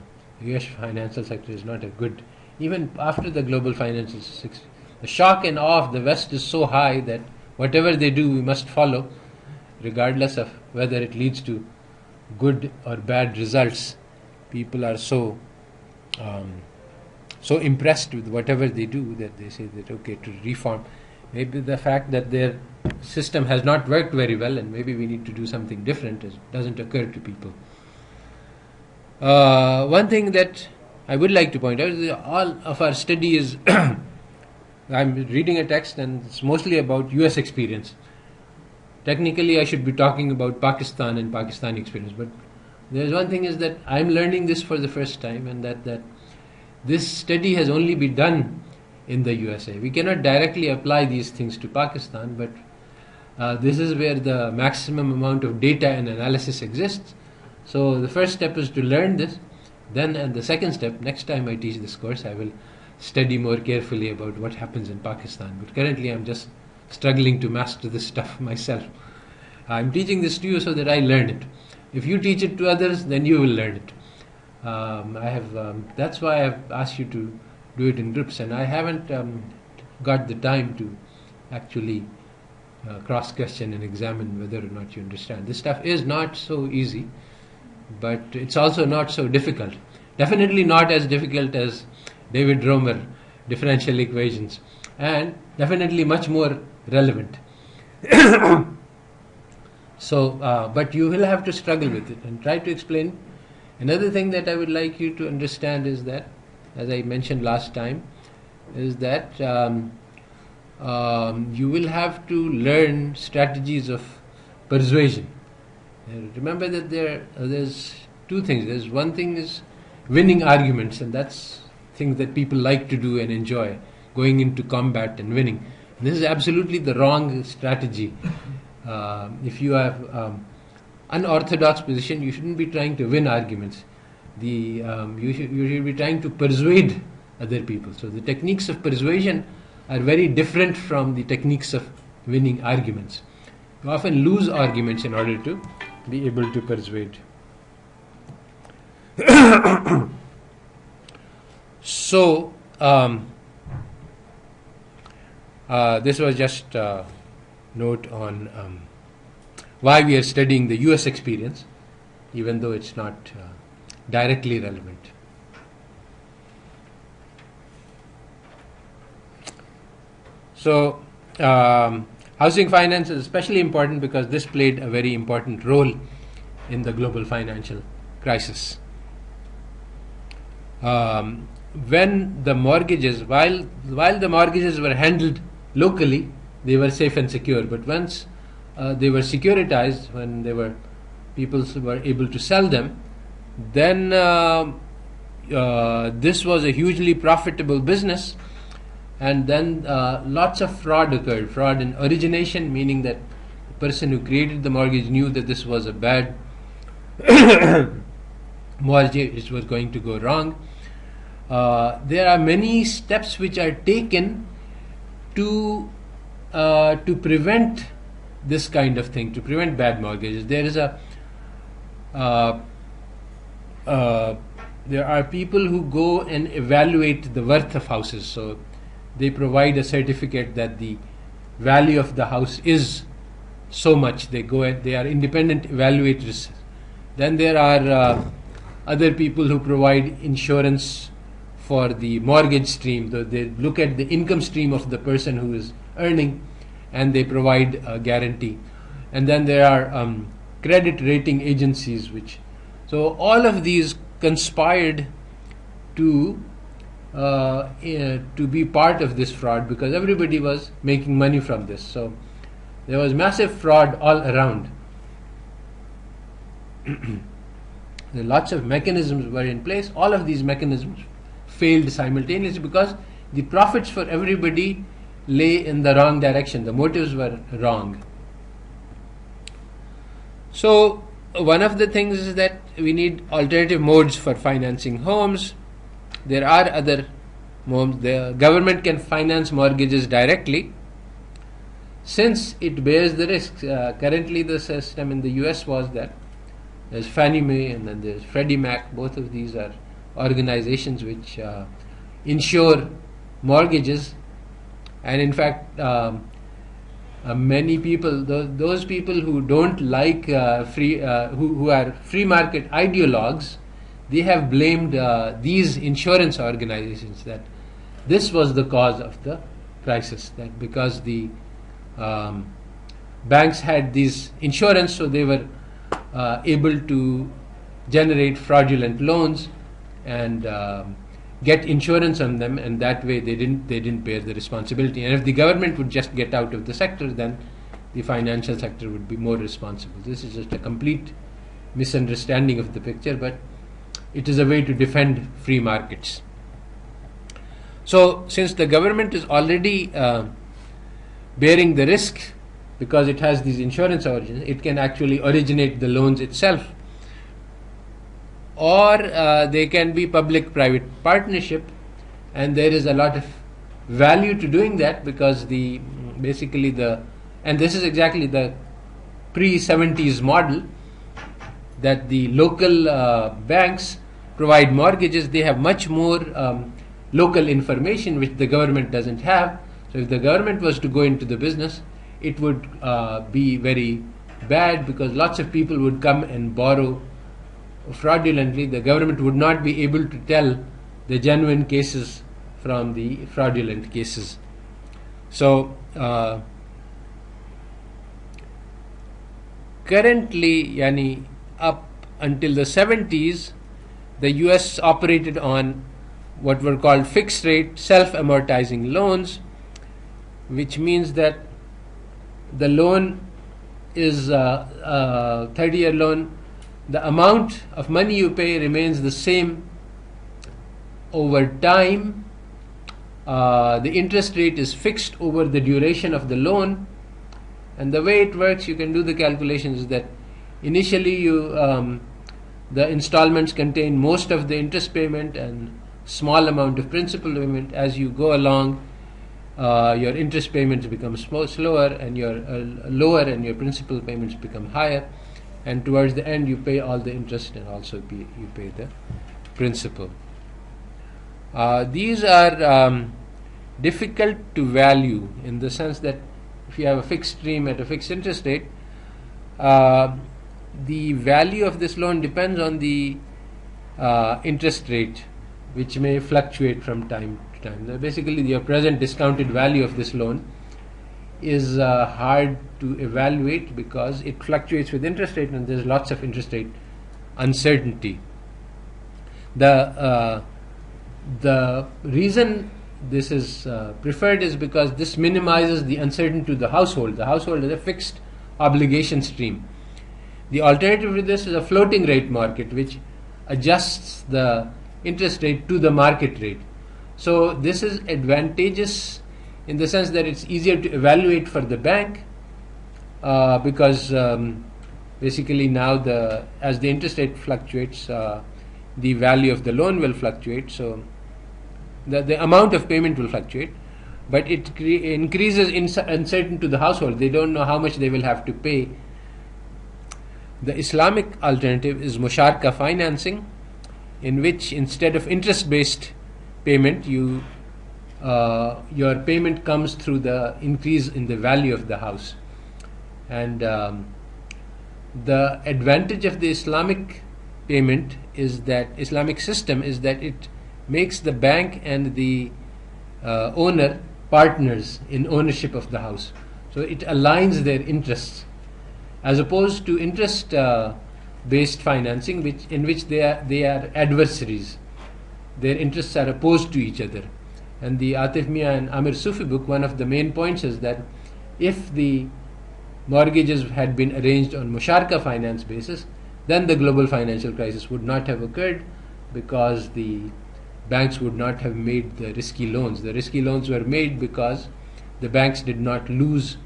US financial sector is not a good, even after the global financial crisis, the shock and awe of the West is so high that whatever they do, we must follow, regardless of whether it leads to good or bad results. People are so impressed with whatever they do that they say that, okay, to reform, maybe the fact that their system has not worked very well and maybe we need to do something different doesn't occur to people. One thing that I would like to point out is that all of our study is I'm reading a text and it's mostly about US experience. Technically I should be talking about Pakistan and Pakistani experience, but there's one thing is that I'm learning this for the first time, and that this study has only been done in the USA. We cannot directly apply these things to Pakistan, but this is where the maximum amount of data and analysis exists. So the first step is to learn this. Then, and the second step, next time I teach this course, I will study more carefully about what happens in Pakistan. But currently I'm just struggling to master this stuff myself. I'm teaching this to you so that I learn it. If you teach it to others, then you will learn it. That's why I've asked you to do it in groups, and I haven't got the time to actually cross-question and examine whether or not you understand. This stuff is not so easy, but it's also not so difficult. Definitely not as difficult as David Romer differential equations, and definitely much more relevant. So, but you will have to struggle with it and try to explain. Another thing that I would like you to understand is that, as I mentioned last time, is that you will have to learn strategies of persuasion. Remember that there's two things. There's one thing is winning arguments, and that's things that people like to do and enjoy, going into combat and winning. And this is absolutely the wrong strategy. If you have unorthodox position, you shouldn't be trying to win arguments. You should be trying to persuade other people. So the techniques of persuasion are very different from the techniques of winning arguments. You often lose arguments in order to be able to persuade. So this was just a note on why we are studying the US experience, even though it's not directly relevant. So housing finance is especially important because this played a very important role in the global financial crisis. When the mortgages, while the mortgages were handled locally, they were safe and secure. But once they were securitized, when people were able to sell them, then this was a hugely profitable business. And then lots of fraud occurred. Fraud in origination, meaning that the person who created the mortgage knew that this was a bad mortgage, it was going to go wrong. There are many steps which are taken to prevent this kind of thing, to prevent bad mortgages. There are people who go and evaluate the worth of houses. So they provide a certificate that the value of the house is so much. They are independent evaluators. Then there are other people who provide insurance for the mortgage stream. They look at the income stream of the person who is earning, and they provide a guarantee. And then there are credit rating agencies, so all of these conspired to be part of this fraud, because everybody was making money from this. So there was massive fraud all around. Lots of mechanisms were in place. All of these mechanisms failed simultaneously because the profits for everybody lay in the wrong direction. The motives were wrong. So one of the things is that we need alternative modes for financing homes. There are other modes. The government can finance mortgages directly since it bears the risks. Currently the system in the US was that there's Fannie Mae and then there's Freddie Mac. Both of these are organizations which insure mortgages, and in fact many people, those people who don't like who are free market ideologues, they have blamed these insurance organizations that this was the cause of the crisis, that because the banks had these insurance, so they were able to generate fraudulent loans and get insurance on them, and that way they didn't bear the responsibility. And if the government would just get out of the sector, then the financial sector would be more responsible. This is just a complete misunderstanding of the picture, but it is a way to defend free markets. So since the government is already bearing the risk because it has these insurance origins, it can actually originate the loans itself, or they can be public-private partnership, and there is a lot of value to doing that because and this is exactly the pre-70s model, that the local banks provide mortgages. They have much more local information which the government doesn't have. So if the government was to go into the business, it would be very bad because lots of people would come and borrow fraudulently. The government would not be able to tell the genuine cases from the fraudulent cases. So currently, up until the 70s, the US operated on what were called fixed rate self-amortizing loans, which means that the loan is a 30-year loan. The amount of money you pay remains the same over time. The interest rate is fixed over the duration of the loan, and the way it works, you can do the calculations, that initially the installments contain most of the interest payment and small amount of principal payment. As you go along, your interest payments become slower and your lower, and your principal payments become higher, and towards the end you pay all the interest and also you pay the principal. These are difficult to value in the sense that if you have a fixed stream at a fixed interest rate, the value of this loan depends on the interest rate, which may fluctuate from time to time. Now, basically, your present discounted value of this loan is hard to evaluate because it fluctuates with interest rate, and there's lots of interest rate uncertainty. The reason this is preferred is because this minimizes the uncertainty to the household. The household is a fixed obligation stream. The alternative to this is a floating rate market, which adjusts the interest rate to the market rate. So this is advantageous in the sense that it's easier to evaluate for the bank because basically now as the interest rate fluctuates, the value of the loan will fluctuate. So the amount of payment will fluctuate, but it increases uncertainty to the household. They don't know how much they will have to pay. The Islamic alternative is musharaka financing, in which instead of interest-based payment, your payment comes through the increase in the value of the house. And the advantage of the Islamic payment is that Islamic system is that it makes the bank and the owner partners in ownership of the house. So it aligns their interests, as opposed to interest-based financing, in which they are adversaries. Their interests are opposed to each other. And the Atif Mia and Amir Sufi book, one of the main points is that if the mortgages had been arranged on musharaka finance basis, then the global financial crisis would not have occurred, because the banks would not have made the risky loans. The risky loans were made because the banks did not lose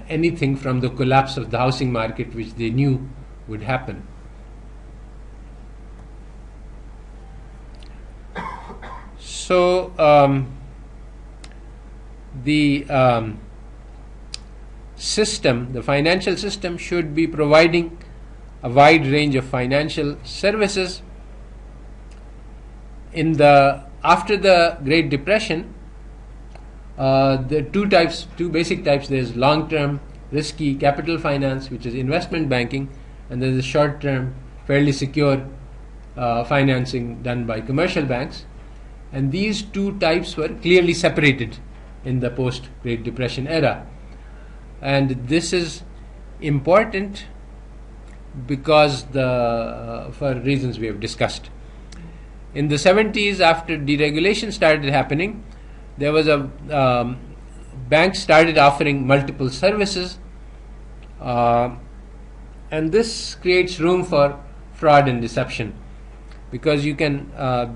anything from the collapse of the housing market, which they knew would happen. So the system, the financial system, should be providing a wide range of financial services. After the Great Depression, there are two basic types. There's long-term risky capital finance, which is investment banking, and there's a short-term, fairly secure financing done by commercial banks. And these two types were clearly separated in the post-Great Depression era. And this is important because for reasons we have discussed. In the 70s, after deregulation started happening, there was banks started offering multiple services, and this creates room for fraud and deception, because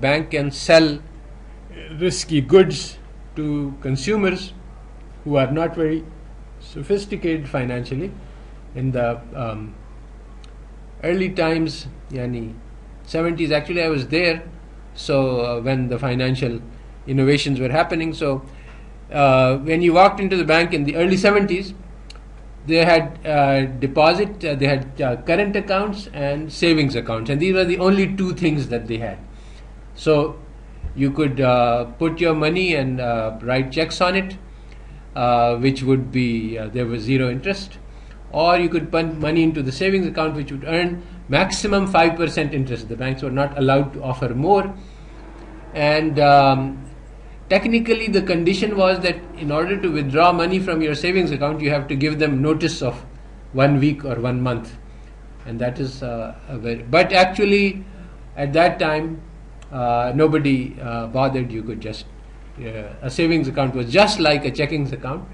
bank can sell risky goods to consumers who are not very sophisticated financially. In the early times, 70s, actually I was there, so when the financial innovations were happening. So when you walked into the bank in the early 70s, they had they had current accounts and savings accounts, and these were the only two things that they had. So you could put your money and write checks on it, which would be there was zero interest, or you could put money into the savings account, which would earn maximum 5% interest. The banks were not allowed to offer more, and technically the condition was that in order to withdraw money from your savings account, you have to give them notice of 1 week or 1 month, and that is but actually at that time nobody bothered. You could just a savings account was just like a checking account,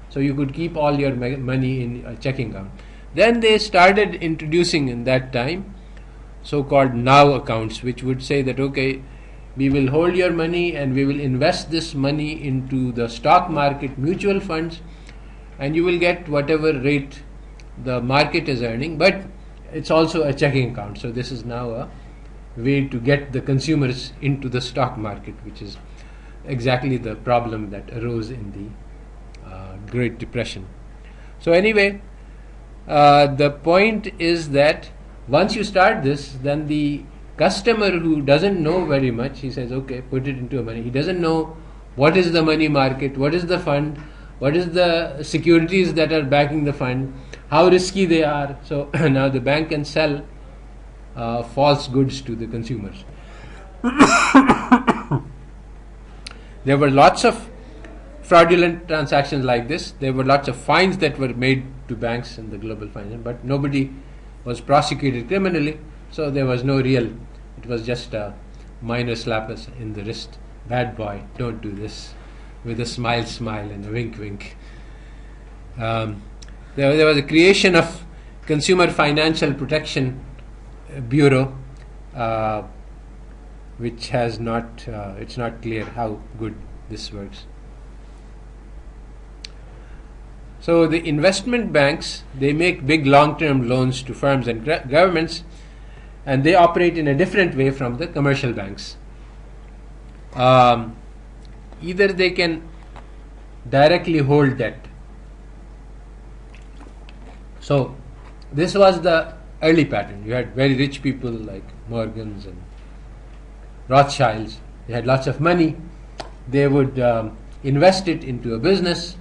so you could keep all your money in a checking account. Then they started introducing in that time so-called now accounts, which would say that, okay, we will hold your money and we will invest this money into the stock market, mutual funds, and you will get whatever rate the market is earning, but it's also a checking account. So this is now a way to get the consumers into the stock market, which is exactly the problem that arose in the Great Depression. So anyway, the point is that once you start this, then the customer who doesn't know very much, he says, okay, put it into a money. He doesn't know what is the money market, what is the fund, what is the securities that are backing the fund, how risky they are. So now the bank can sell false goods to the consumers. There were lots of fraudulent transactions like this. There were lots of fines that were made to banks in the global finance, but nobody was prosecuted criminally, so there was no real, it was just a minor slap in the wrist. Bad boy, don't do this, with a smile and a wink. There was a creation of Consumer Financial Protection Bureau, which has not, it's not clear how good this works. So the investment banks, they make big long-term loans to firms and governments, and they operate in a different way from the commercial banks. Either they can directly hold debt. So this was the early pattern. You had very rich people like Morgans and Rothschilds. They had lots of money. They would invest it into a business,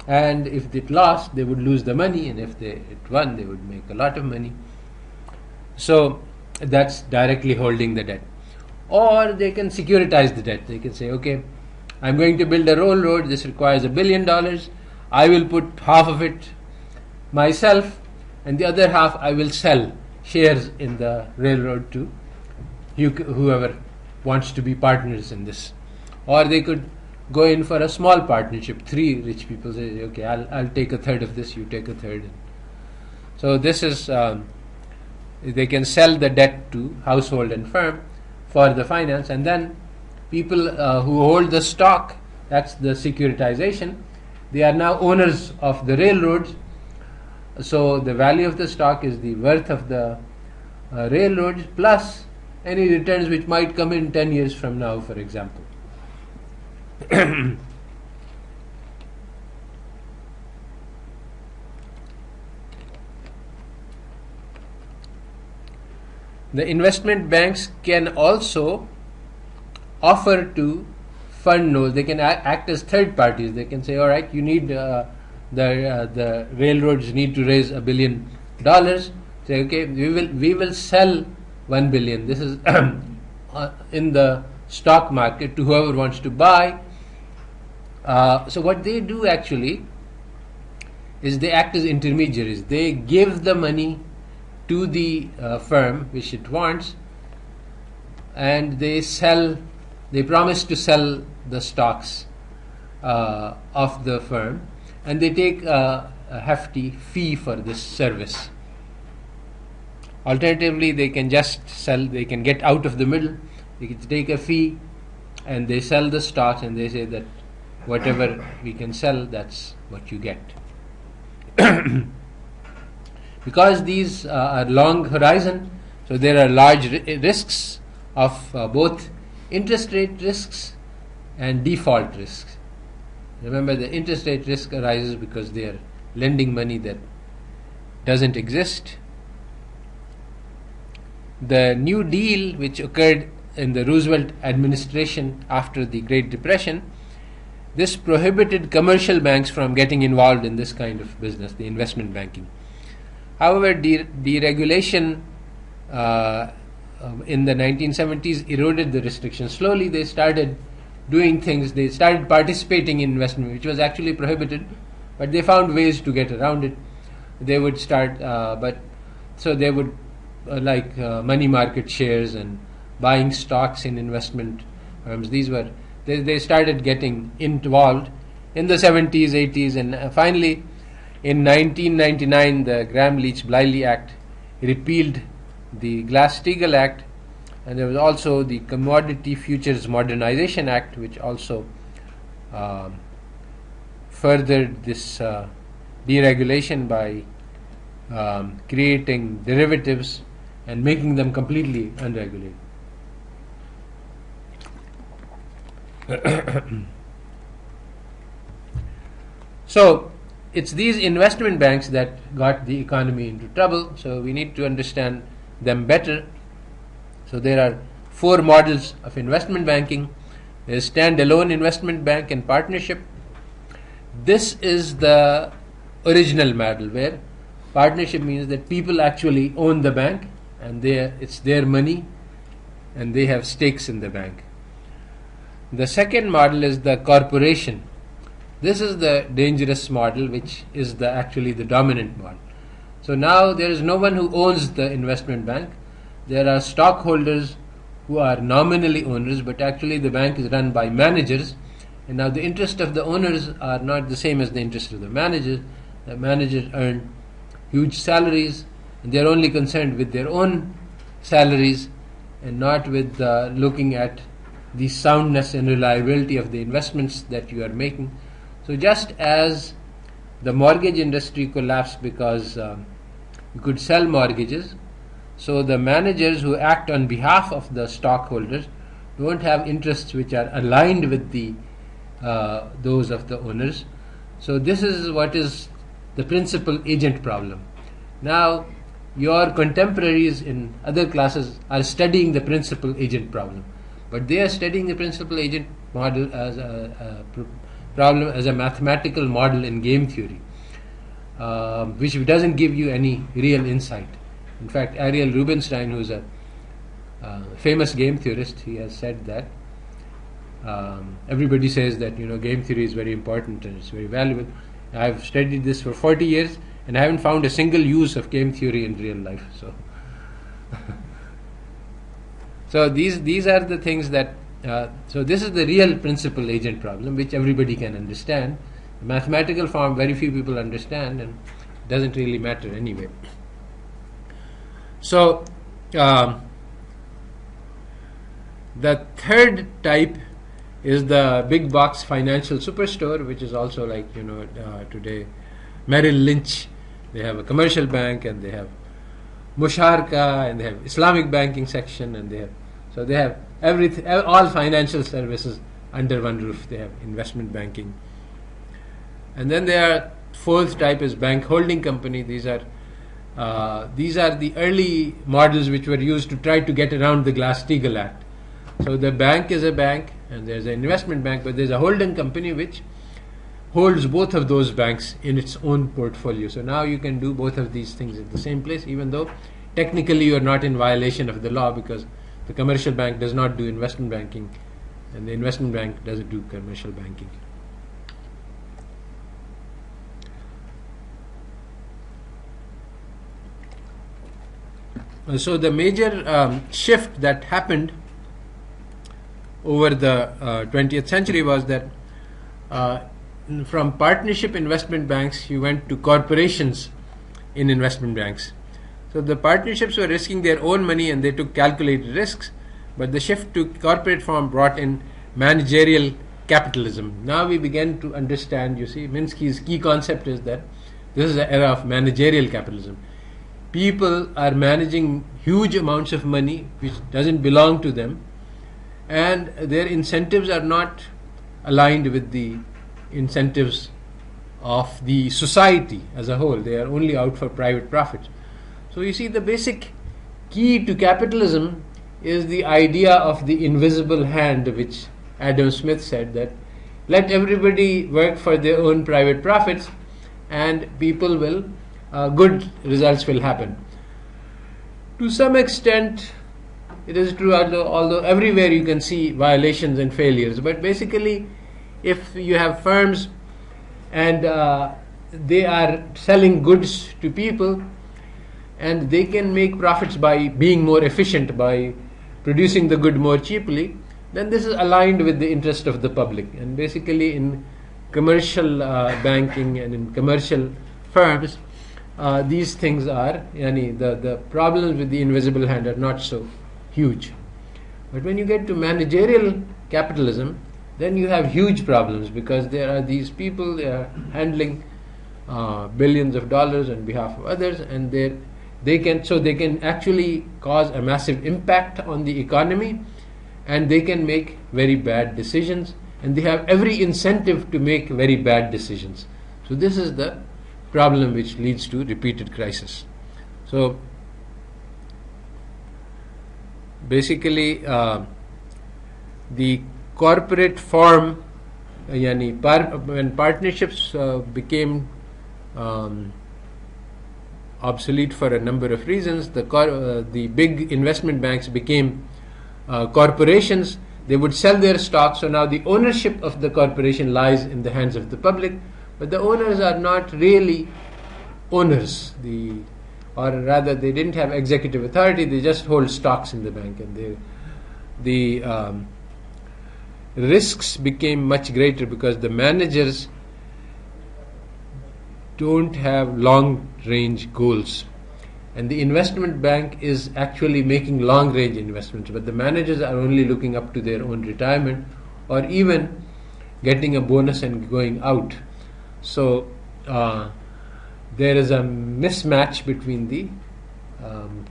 and if it lost, they would lose the money, and if it won, they would make a lot of money. So that's directly holding the debt. Or they can securitize the debt. They can say, okay, I'm going to build a railroad, this requires $1 billion, I will put half of it myself, and the other half I will sell shares in the railroad to whoever wants to be partners in this. Or they could go in for a small partnership. 3 rich people say, okay, I'll take a third of this, you take a third. So this is, they can sell the debt to household and firm for the finance, and then people who hold the stock, that's the securitization, they are now owners of the railroads, So the value of the stock is the worth of the railroads plus any returns which might come in 10 years from now, for example. The investment banks can also offer to fund those. They can act as third parties. They can say, all right, you need the railroads need to raise $1 billion. Say, okay, we will sell 1 billion. This is in the stock market to whoever wants to buy. So what they do actually is they act as intermediaries. They give the money to the firm which it wants, and they promise to sell the stocks of the firm, and they take a hefty fee for this service. Alternatively, they can just sell, they can get out of the middle, they can take a fee and they sell the stocks, and they say that whatever we can sell, that's what you get. Because these are long horizon, so there are large risks of both interest rate risks and default risks. Remember, the interest rate risk arises because they are lending money that doesn't exist. The New Deal, which occurred in the Roosevelt administration after the Great Depression, this prohibited commercial banks from getting involved in this kind of business, the investment banking. However, deregulation in the 1970s eroded the restrictions. Slowly they started doing things, they started participating in investment, which was actually prohibited, but they found ways to get around it. They would start, they would money market shares and buying stocks in investment firms. They started getting involved in the 70s, 80s, and finally in 1999 the Gramm-Leach-Bliley Act repealed the Glass-Steagall Act, and there was also the Commodity Futures Modernization Act, which also furthered this deregulation by creating derivatives and making them completely unregulated. So it's these investment banks that got the economy into trouble, so we need to understand them better. So there are 4 models of investment banking. There is standalone investment bank and partnership. This is the original model, where partnership means that people actually own the bank and it's their money and they have stakes in the bank. The second model is the corporation. This is the dangerous model, which is actually the dominant model. So now there is no one who owns the investment bank. There are stockholders who are nominally owners, but actually the bank is run by managers. And now the interest of the owners are not the same as the interest of the managers. The managers earn huge salaries, and they are only concerned with their own salaries and not with looking at the soundness and reliability of the investments that you are making. So just as the mortgage industry collapsed because you could sell mortgages, so the managers who act on behalf of the stockholders don't have interests which are aligned with those of the owners. So this is what is the principal agent problem. Now your contemporaries in other classes are studying the principal agent problem, but they are studying the principal agent model as a problem as a mathematical model in game theory, which doesn't give you any real insight. In fact, Ariel Rubinstein, who's a famous game theorist, he has said that everybody says that game theory is very important and it's very valuable. I've studied this for 40 years and I haven't found a single use of game theory in real life. So these are the things that so this is the real principal agent problem, which everybody can understand. The mathematical form very few people understand, and it doesn't really matter anyway. So the third type is the big box financial superstore, which is also like today Merrill Lynch They have a commercial bank, and they have Musharka, and they have Islamic banking section, and they have everything, all financial services under one roof. They have investment banking, and then there are fourth type is bank holding company. These are the early models which were used to try to get around the Glass-Steagall Act. So the bank is a bank, and there's an investment bank, but there's a holding company which holds both of those banks in its own portfolio. So now you can do both of these things at the same place, even though technically you are not in violation of the law, because the commercial bank does not do investment banking, and the investment bank doesn't do commercial banking. So the major shift that happened over the 20th century was that from partnership investment banks you went to corporations in investment banks. So the partnerships were risking their own money and they took calculated risks, but the shift to corporate form brought in managerial capitalism. Now we began to understand, you see, Minsky's key concept is that this is the era of managerial capitalism. People are managing huge amounts of money which doesn't belong to them, and their incentives are not aligned with the incentives of the society as a whole. They are only out for private profits. So you see, the basic key to capitalism is the idea of the invisible hand, which Adam Smith said, that let everybody work for their own private profits and people will good results will happen. To some extent it is true, although everywhere you can see violations and failures, but basically if you have firms and they are selling goods to people and they can make profits by being more efficient, by producing the good more cheaply, then this is aligned with the interest of the public. And basically in commercial banking and in commercial firms, these things are, the problems with the invisible hand are not so huge. But when you get to managerial capitalism, then you have huge problems, because there are these people, they are handling billions of dollars on behalf of others, and they can actually cause a massive impact on the economy, and they can make very bad decisions, and they have every incentive to make very bad decisions. So this is the problem which leads to repeated crisis. So basically the corporate form, when partnerships became obsolete for a number of reasons, the big investment banks became corporations. They would sell their stock, so now the ownership of the corporation lies in the hands of the public, but the owners are not really owners, or rather they didn't have executive authority, they just hold stocks in the bank, and the risks became much greater because the managers don't have long range goals, and the investment bank is actually making long range investments, but the managers are only looking up to their own retirement or even getting a bonus and going out. So there is a mismatch between the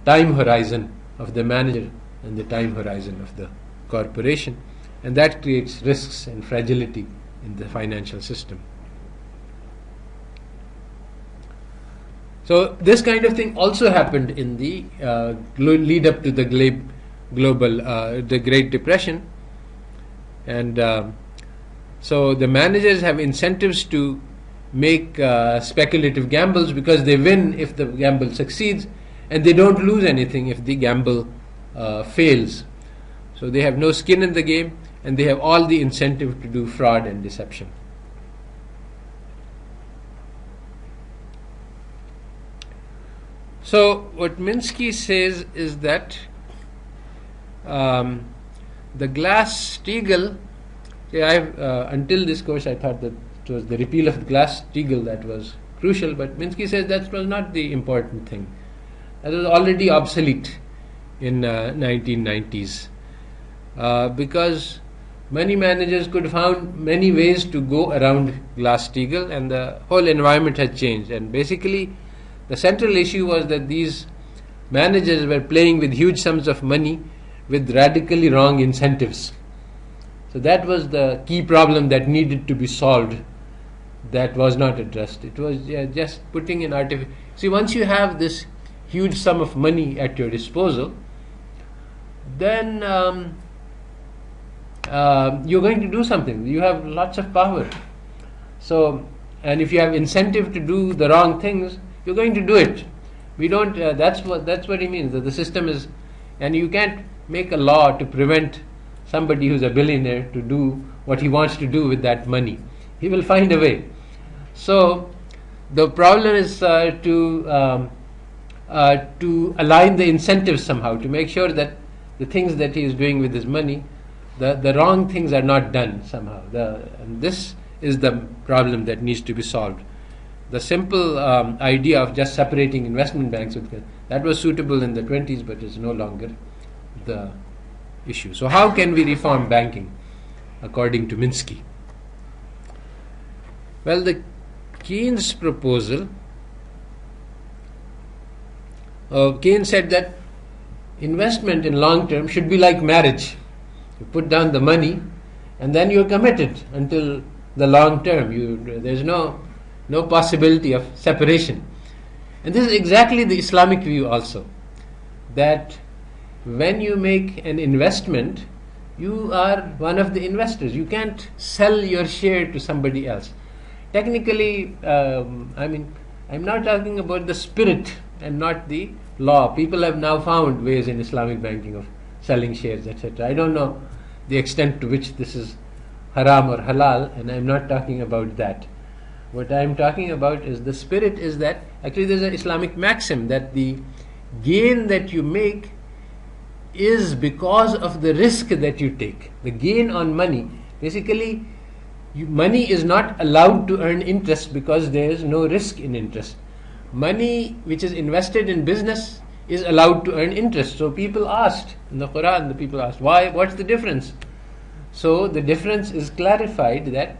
time horizon of the manager and the time horizon of the corporation, and that creates risks and fragility in the financial system. So this kind of thing also happened in the lead up to the the Great Depression, and so the managers have incentives to make speculative gambles, because they win if the gamble succeeds, and they don't lose anything if the gamble fails. So they have no skin in the game, and they have all the incentive to do fraud and deception. So what Minsky says is that the Glass-Steagall, until this course I thought that it was the repeal of Glass-Steagall that was crucial, but Minsky says that was not the important thing. That was already obsolete in 1990s, because many managers could found many ways to go around Glass-Steagall, and the whole environment had changed, and basically The central issue was that these managers were playing with huge sums of money with radically wrong incentives. So that was the key problem that needed to be solved, that was not addressed. It was just putting in artificial. See, once you have this huge sum of money at your disposal, then you're going to do something. You have lots of power. So, and if you have incentive to do the wrong things, you're going to do it. We don't. That's what he means. That the system is, and you can't make a law to prevent somebody who's a billionaire to do what he wants to do with that money. He will find a way. So, the problem is to align the incentives somehow, to make sure that the things that he is doing with his money, the wrong things are not done somehow. And this is the problem that needs to be solved. The simple idea of just separating investment banks, that was suitable in the 20s, but is no longer the issue. So how can we reform banking according to Minsky? Well, the Keynes proposal, Keynes said that investment in long term should be like marriage. You put down the money and then you're committed until the long term. There's no possibility of separation. And this is exactly the Islamic view also, that when you make an investment, you are one of the investors. You can't sell your share to somebody else. Technically, I'm not talking about the spirit and not the law. People have now found ways in Islamic banking of selling shares, etc. I don't know the extent to which this is haram or halal, and I'm not talking about that. What I'm talking about is the spirit is that actually there's an Islamic maxim that the gain that you make is because of the risk that you take. The gain on money, basically money is not allowed to earn interest because there is no risk in interest. Money which is invested in business is allowed to earn interest. So people asked in the Quran, the people asked, why? What's the difference? So the difference is clarified that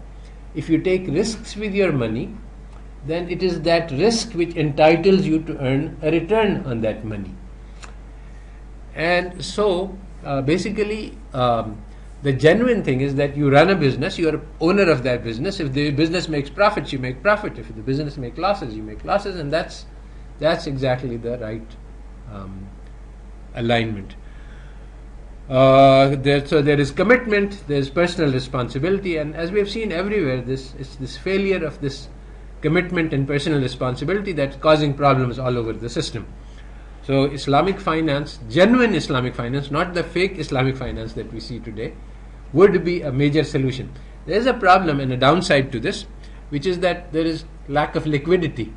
if you take risks with your money, then it is that risk which entitles you to earn a return on that money. And so basically the genuine thing is that you run a business, you are owner of that business. If the business makes profits, you make profit. If the business makes losses, you make losses, and that's exactly the right alignment. So there is commitment, there is personal responsibility, and as we have seen everywhere, this failure of this commitment and personal responsibility that's causing problems all over the system. So Islamic finance, genuine Islamic finance, not the fake Islamic finance that we see today, would be a major solution. There is a problem and a downside to this, which is that there is lack of liquidity.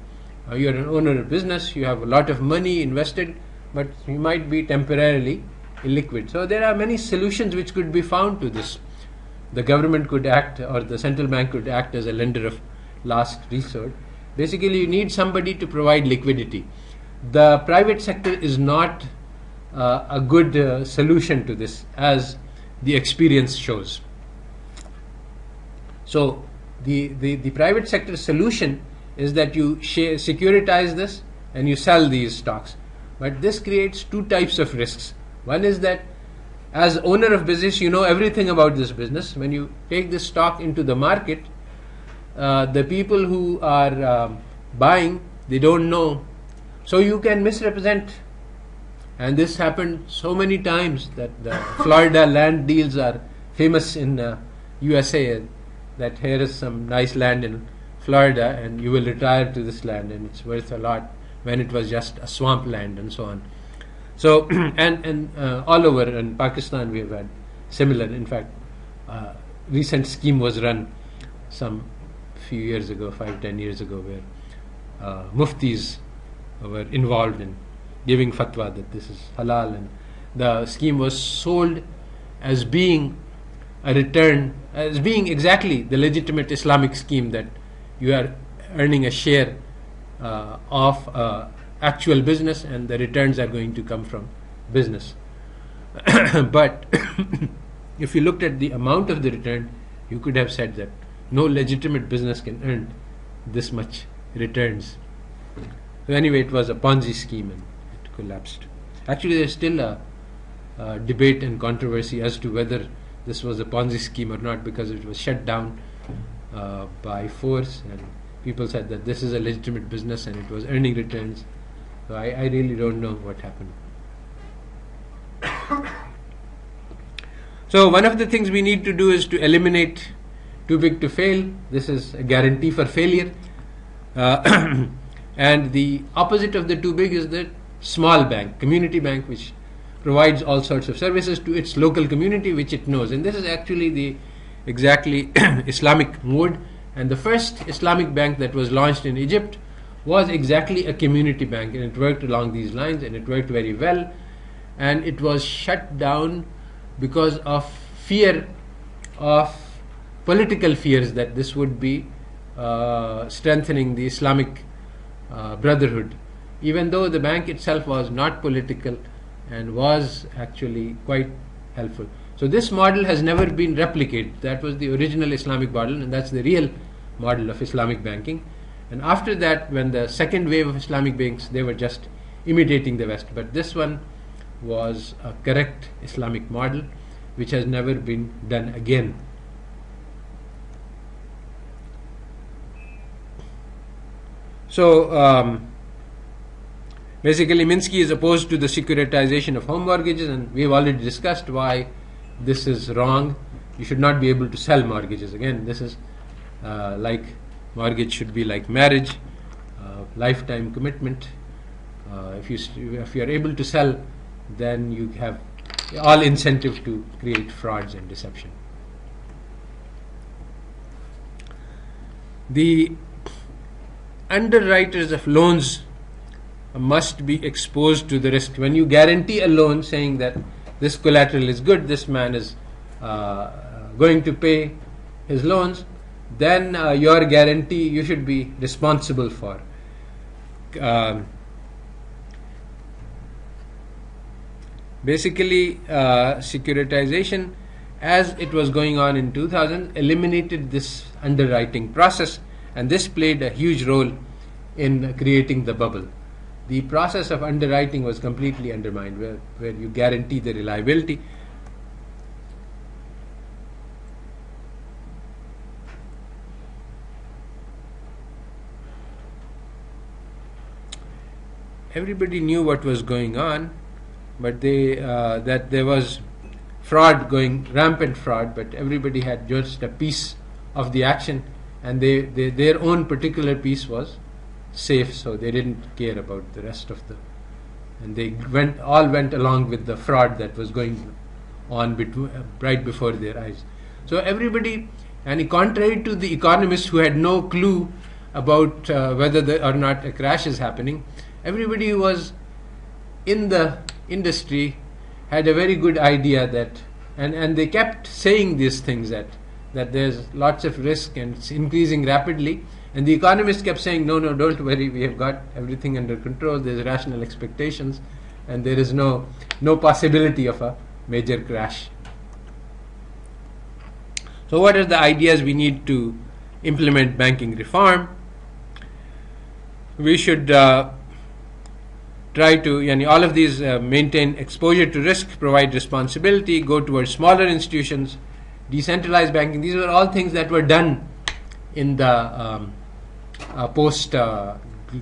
You're an owner of business, you have a lot of money invested, but you might be temporarily illiquid. So there are many solutions which could be found to this. The government could act, or the central bank could act as a lender of last resort. Basically, you need somebody to provide liquidity. The private sector is not a good solution to this, as the experience shows. So the private sector solution is that you securitize this and you sell these stocks. But this creates two types of risks. One is that as owner of business, you know everything about this business. When you take this stock into the market, the people who are buying, they don't know. So you can misrepresent. And this happened so many times that the Florida land deals are famous in USA, that here is some nice land in Florida and you will retire to this land and it's worth a lot, when it was just a swamp land and so on. So and all over in Pakistan we have had similar. In fact, recent scheme was run some few years ago, 5-10 years ago, where muftis were involved in giving fatwa that this is halal, and the scheme was sold as being a return, as being exactly the legitimate Islamic scheme, that you are earning a share of actual business and the returns are going to come from business. But if you looked at the amount of the return, you could have said that no legitimate business can earn this much returns. So anyway, it was a Ponzi scheme and it collapsed. Actually, there's still a debate and controversy as to whether this was a Ponzi scheme or not, because it was shut down by force, and people said that this is a legitimate business and it was earning returns. So I really don't know what happened. So one of the things we need to do is to eliminate too big to fail. This is a guarantee for failure. And the opposite of the too big is the small bank, community bank, which provides all sorts of services to its local community, which it knows. And this is actually the exactly Islamic mode. And the first Islamic bank that was launched in Egypt was exactly a community bank, and it worked along these lines, and it worked very well. And it was shut down because of fear of political fears that this would be strengthening the Islamic Brotherhood, even though the bank itself was not political and was actually quite helpful. So this model has never been replicated. That was the original Islamic model, and that's the real model of Islamic banking. And after that, when the second wave of Islamic banks, they were just imitating the West. But this one was a correct Islamic model, which has never been done again. So basically, Minsky is opposed to the securitization of home mortgages, and we have already discussed why this is wrong. You should not be able to sell mortgages. Again, this is like mortgage should be like marriage, lifetime commitment. If you are able to sell, then you have all incentive to create frauds and deception. The underwriters of loans must be exposed to the risk. When you guarantee a loan saying that this collateral is good, this man is going to pay his loans, then your guarantee you should be responsible for. Basically, securitization, as it was going on in 2000, eliminated this underwriting process, and this played a huge role in creating the bubble. The process of underwriting was completely undermined, where you guarantee the reliability. Everybody knew what was going on, but that there was fraud going, rampant fraud, but everybody had just a piece of the action, and their own particular piece was safe, so they didn't care about the rest of and they went along with the fraud that was going on right before their eyes. So everybody, and contrary to the economists who had no clue about whether or not a crash is happening, everybody who was in the industry had a very good idea that, and they kept saying these things, that there's lots of risk and it's increasing rapidly, and the economists kept saying, no, don't worry, we have got everything under control, there's rational expectations, and there is no possibility of a major crash. So what are the ideas we need to implement banking reform? We should try to, all of these maintain exposure to risk, provide responsibility, go towards smaller institutions, decentralized banking. These were all things that were done in the post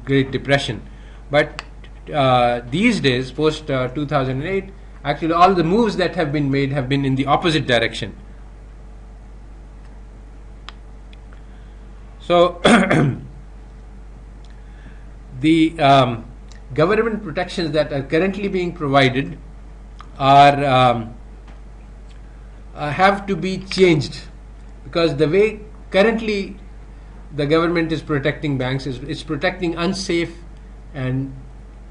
Great Depression. But these days, post 2008, actually all the moves that have been made have been in the opposite direction. So the government protections that are currently being provided are have to be changed, because the way currently the government is protecting banks is it's protecting unsafe and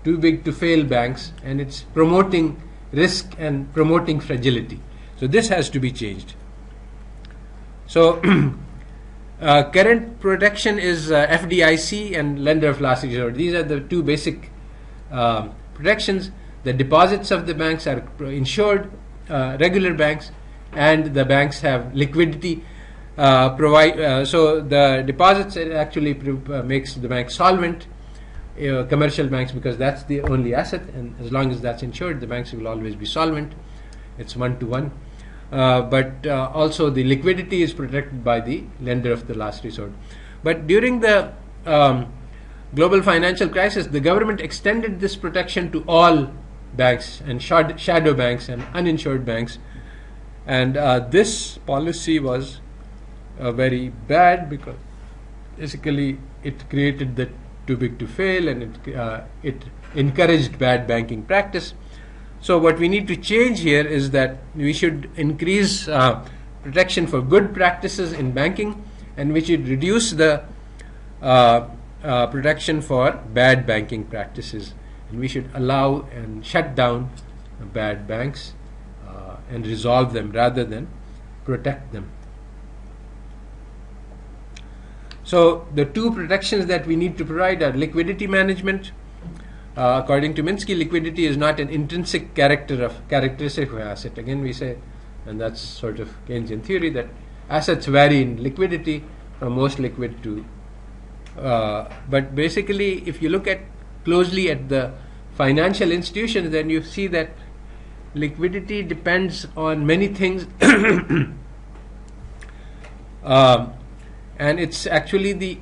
too big to fail banks, and it's promoting risk and promoting fragility. So this has to be changed. So current protection is FDIC and lender of last resort. These are the two basic protections. The deposits of the banks are insured, regular banks, and the banks have liquidity so the deposits actually makes the bank solvent, commercial banks, because that's the only asset, and as long as that's insured, the banks will always be solvent. It's 1-to-1. But also the liquidity is protected by the lender of the last resort. But during the global financial crisis, the government extended this protection to all banks and shadow banks and uninsured banks, and this policy was very bad, because basically it created the too big to fail, and it encouraged bad banking practice. So what we need to change here is that we should increase protection for good practices in banking, and we should reduce the protection for bad banking practices, and we should allow and shut down bad banks and resolve them rather than protect them. So the two protections that we need to provide are liquidity management. According to Minsky, liquidity is not an intrinsic characteristic of asset. Again, we say, and that's sort of Keynesian theory, that assets vary in liquidity from most liquid to. But basically, if you look at closely at the financial institutions, then you see that liquidity depends on many things, and it's actually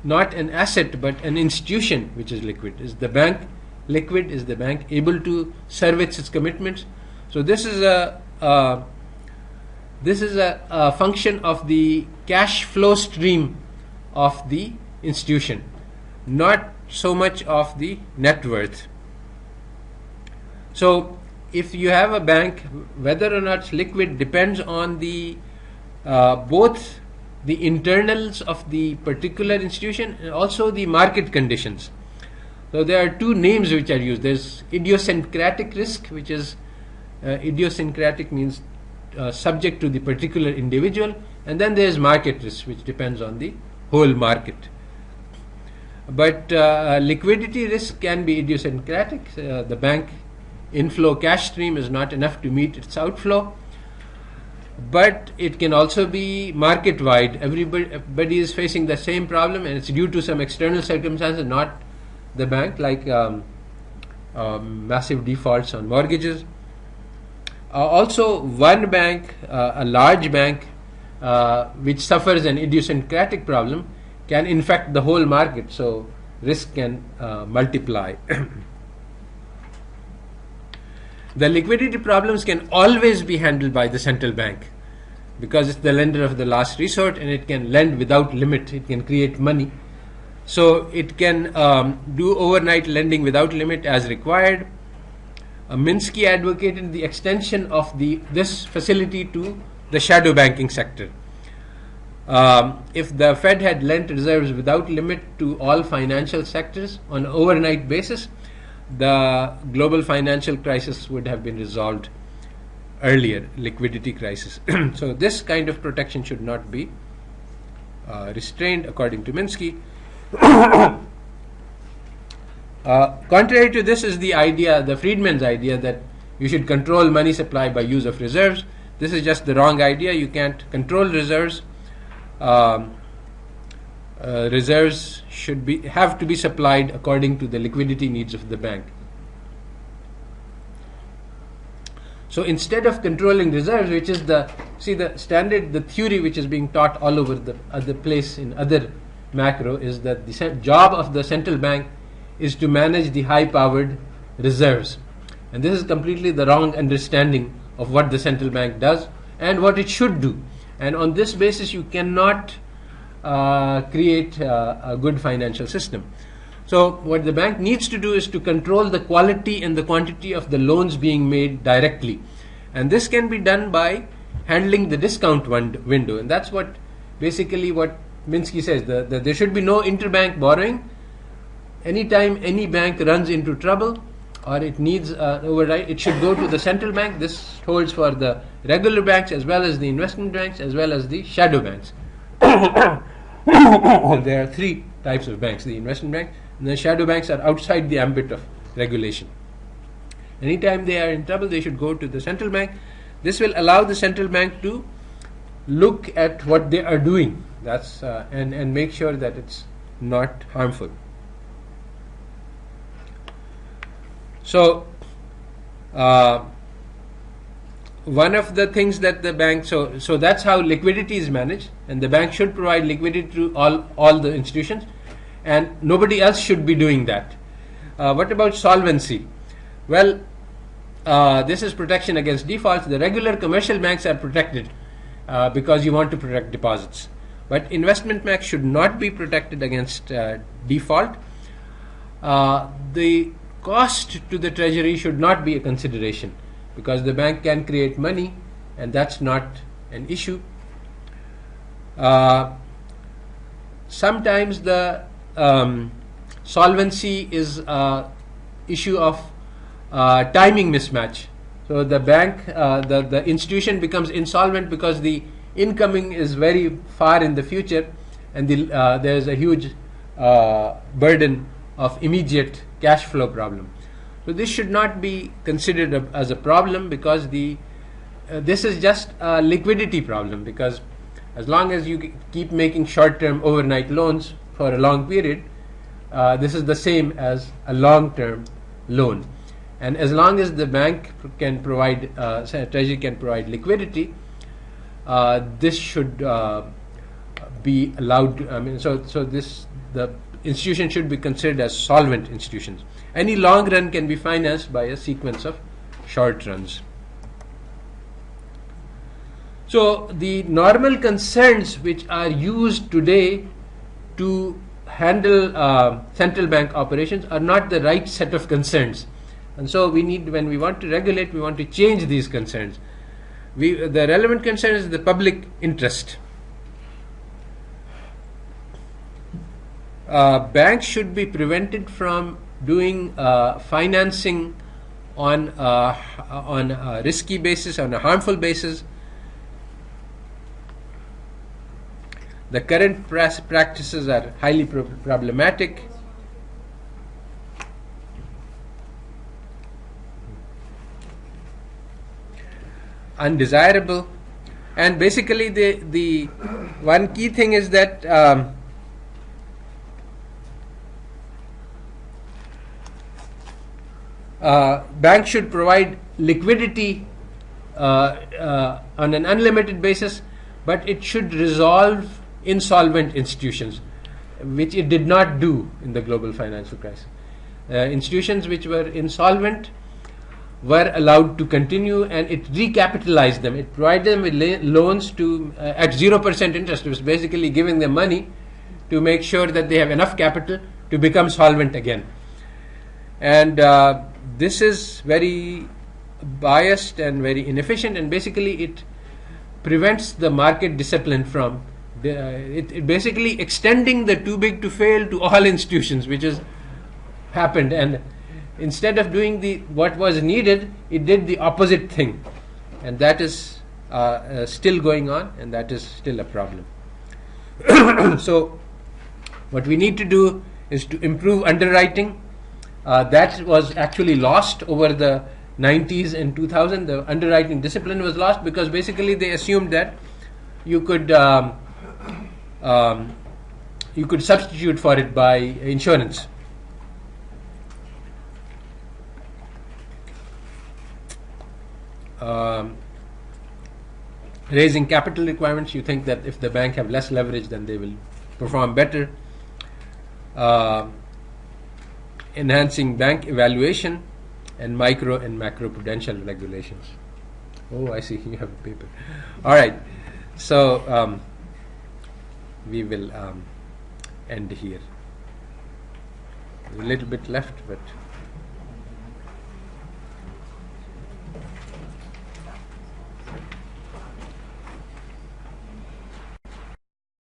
not an asset but an institution which is liquid. Is the bank liquid? Is the bank able to service its commitments? So this is a function of the cash flow stream of the institution, not so much of the net worth. So if you have a bank, whether or not it's liquid depends on the both the internals of the particular institution and also the market conditions. So there are two names which are used. There's idiosyncratic risk, which is idiosyncratic means subject to the particular individual, and then there's market risk, which depends on the whole market. But liquidity risk can be idiosyncratic. The bank inflow cash stream is not enough to meet its outflow, but it can also be market wide. Everybody is facing the same problem, and it's due to some external circumstances, not the bank, like massive defaults on mortgages. Also, one bank, a large bank, which suffers an idiosyncratic problem, can infect the whole market, so risk can multiply. The liquidity problems can always be handled by the central bank, because it's the lender of the last resort, and it can lend without limit. It can create money, so it can do overnight lending without limit as required. Minsky advocated the extension of this facility to the shadow banking sector. If the Fed had lent reserves without limit to all financial sectors on an overnight basis, the global financial crisis would have been resolved earlier, liquidity crisis. So this kind of protection should not be restrained, according to Minsky. Contrary to this is the idea, the Friedman's idea, that you should control money supply by use of reserves. This is just the wrong idea. You can't control reserves. Reserves have to be supplied according to the liquidity needs of the bank. So instead of controlling reserves, which is the theory which is being taught all over the other place in other macro, is that the job of the central bank is to manage the high-powered reserves. And this is completely the wrong understanding of what the central bank does and what it should do. And on this basis, you cannot create a good financial system. So what the bank needs to do is to control the quality and the quantity of the loans being made directly. And this can be done by handling the discount window. And that's what Minsky says, that there should be no interbank borrowing. Anytime any bank runs into trouble or it needs override, it should go to the central bank. This holds for the regular banks as well as the investment banks as well as the shadow banks. There are three types of banks: the investment bank, and the shadow banks are outside the ambit of regulation. Anytime they are in trouble, they should go to the central bank. This will allow the central bank to look at what they are doing. And make sure that it's not harmful. So one of the things that the bank, so that's how liquidity is managed, and the bank should provide liquidity to all the institutions, and nobody else should be doing that. What about solvency? Well, this is protection against defaults. The regular commercial banks are protected because you want to protect deposits, but investment banks should not be protected against default. The cost to the treasury should not be a consideration, because the bank can create money and that's not an issue. Sometimes the solvency is an issue of timing mismatch. So the bank, the institution becomes insolvent because the incoming is very far in the future, and there is a huge burden of immediate cash flow problem. So this should not be considered as a problem, because this is just a liquidity problem, because as long as you keep making short-term overnight loans for a long period, this is the same as a long-term loan. And as long as the bank can provide, treasury can provide liquidity, this should be allowed. So the institution should be considered as solvent institutions. Any long run can be financed by a sequence of short runs. So the normal concerns which are used today to handle central bank operations are not the right set of concerns, and so when we want to regulate, we want to change these concerns. The relevant concern is the public interest. Banks should be prevented from doing financing on a risky basis, on a harmful basis. The current practices are highly problematic. Undesirable, and basically the one key thing is that banks should provide liquidity on an unlimited basis, but it should resolve insolvent institutions, which it did not do in the global financial crisis. Institutions which were insolvent were allowed to continue, and it recapitalized them. It provided them with loans to at 0% interest. It was basically giving them money to make sure that they have enough capital to become solvent again. And this is very biased and very inefficient, and basically it prevents the market discipline from it basically extending the too big to fail to all institutions, which has happened, and instead of doing what was needed, it did the opposite thing, and that is still going on, and that is still a problem. So what we need to do is to improve underwriting. That was actually lost over the 90s and 2000. The underwriting discipline was lost because basically they assumed that you could substitute for it by insurance. Raising capital requirements, you think that if the bank have less leverage, then they will perform better. Enhancing bank evaluation, and micro and macro-prudential regulations. Oh, I see, you have a paper. All right, so we will end here. There's a little bit left, but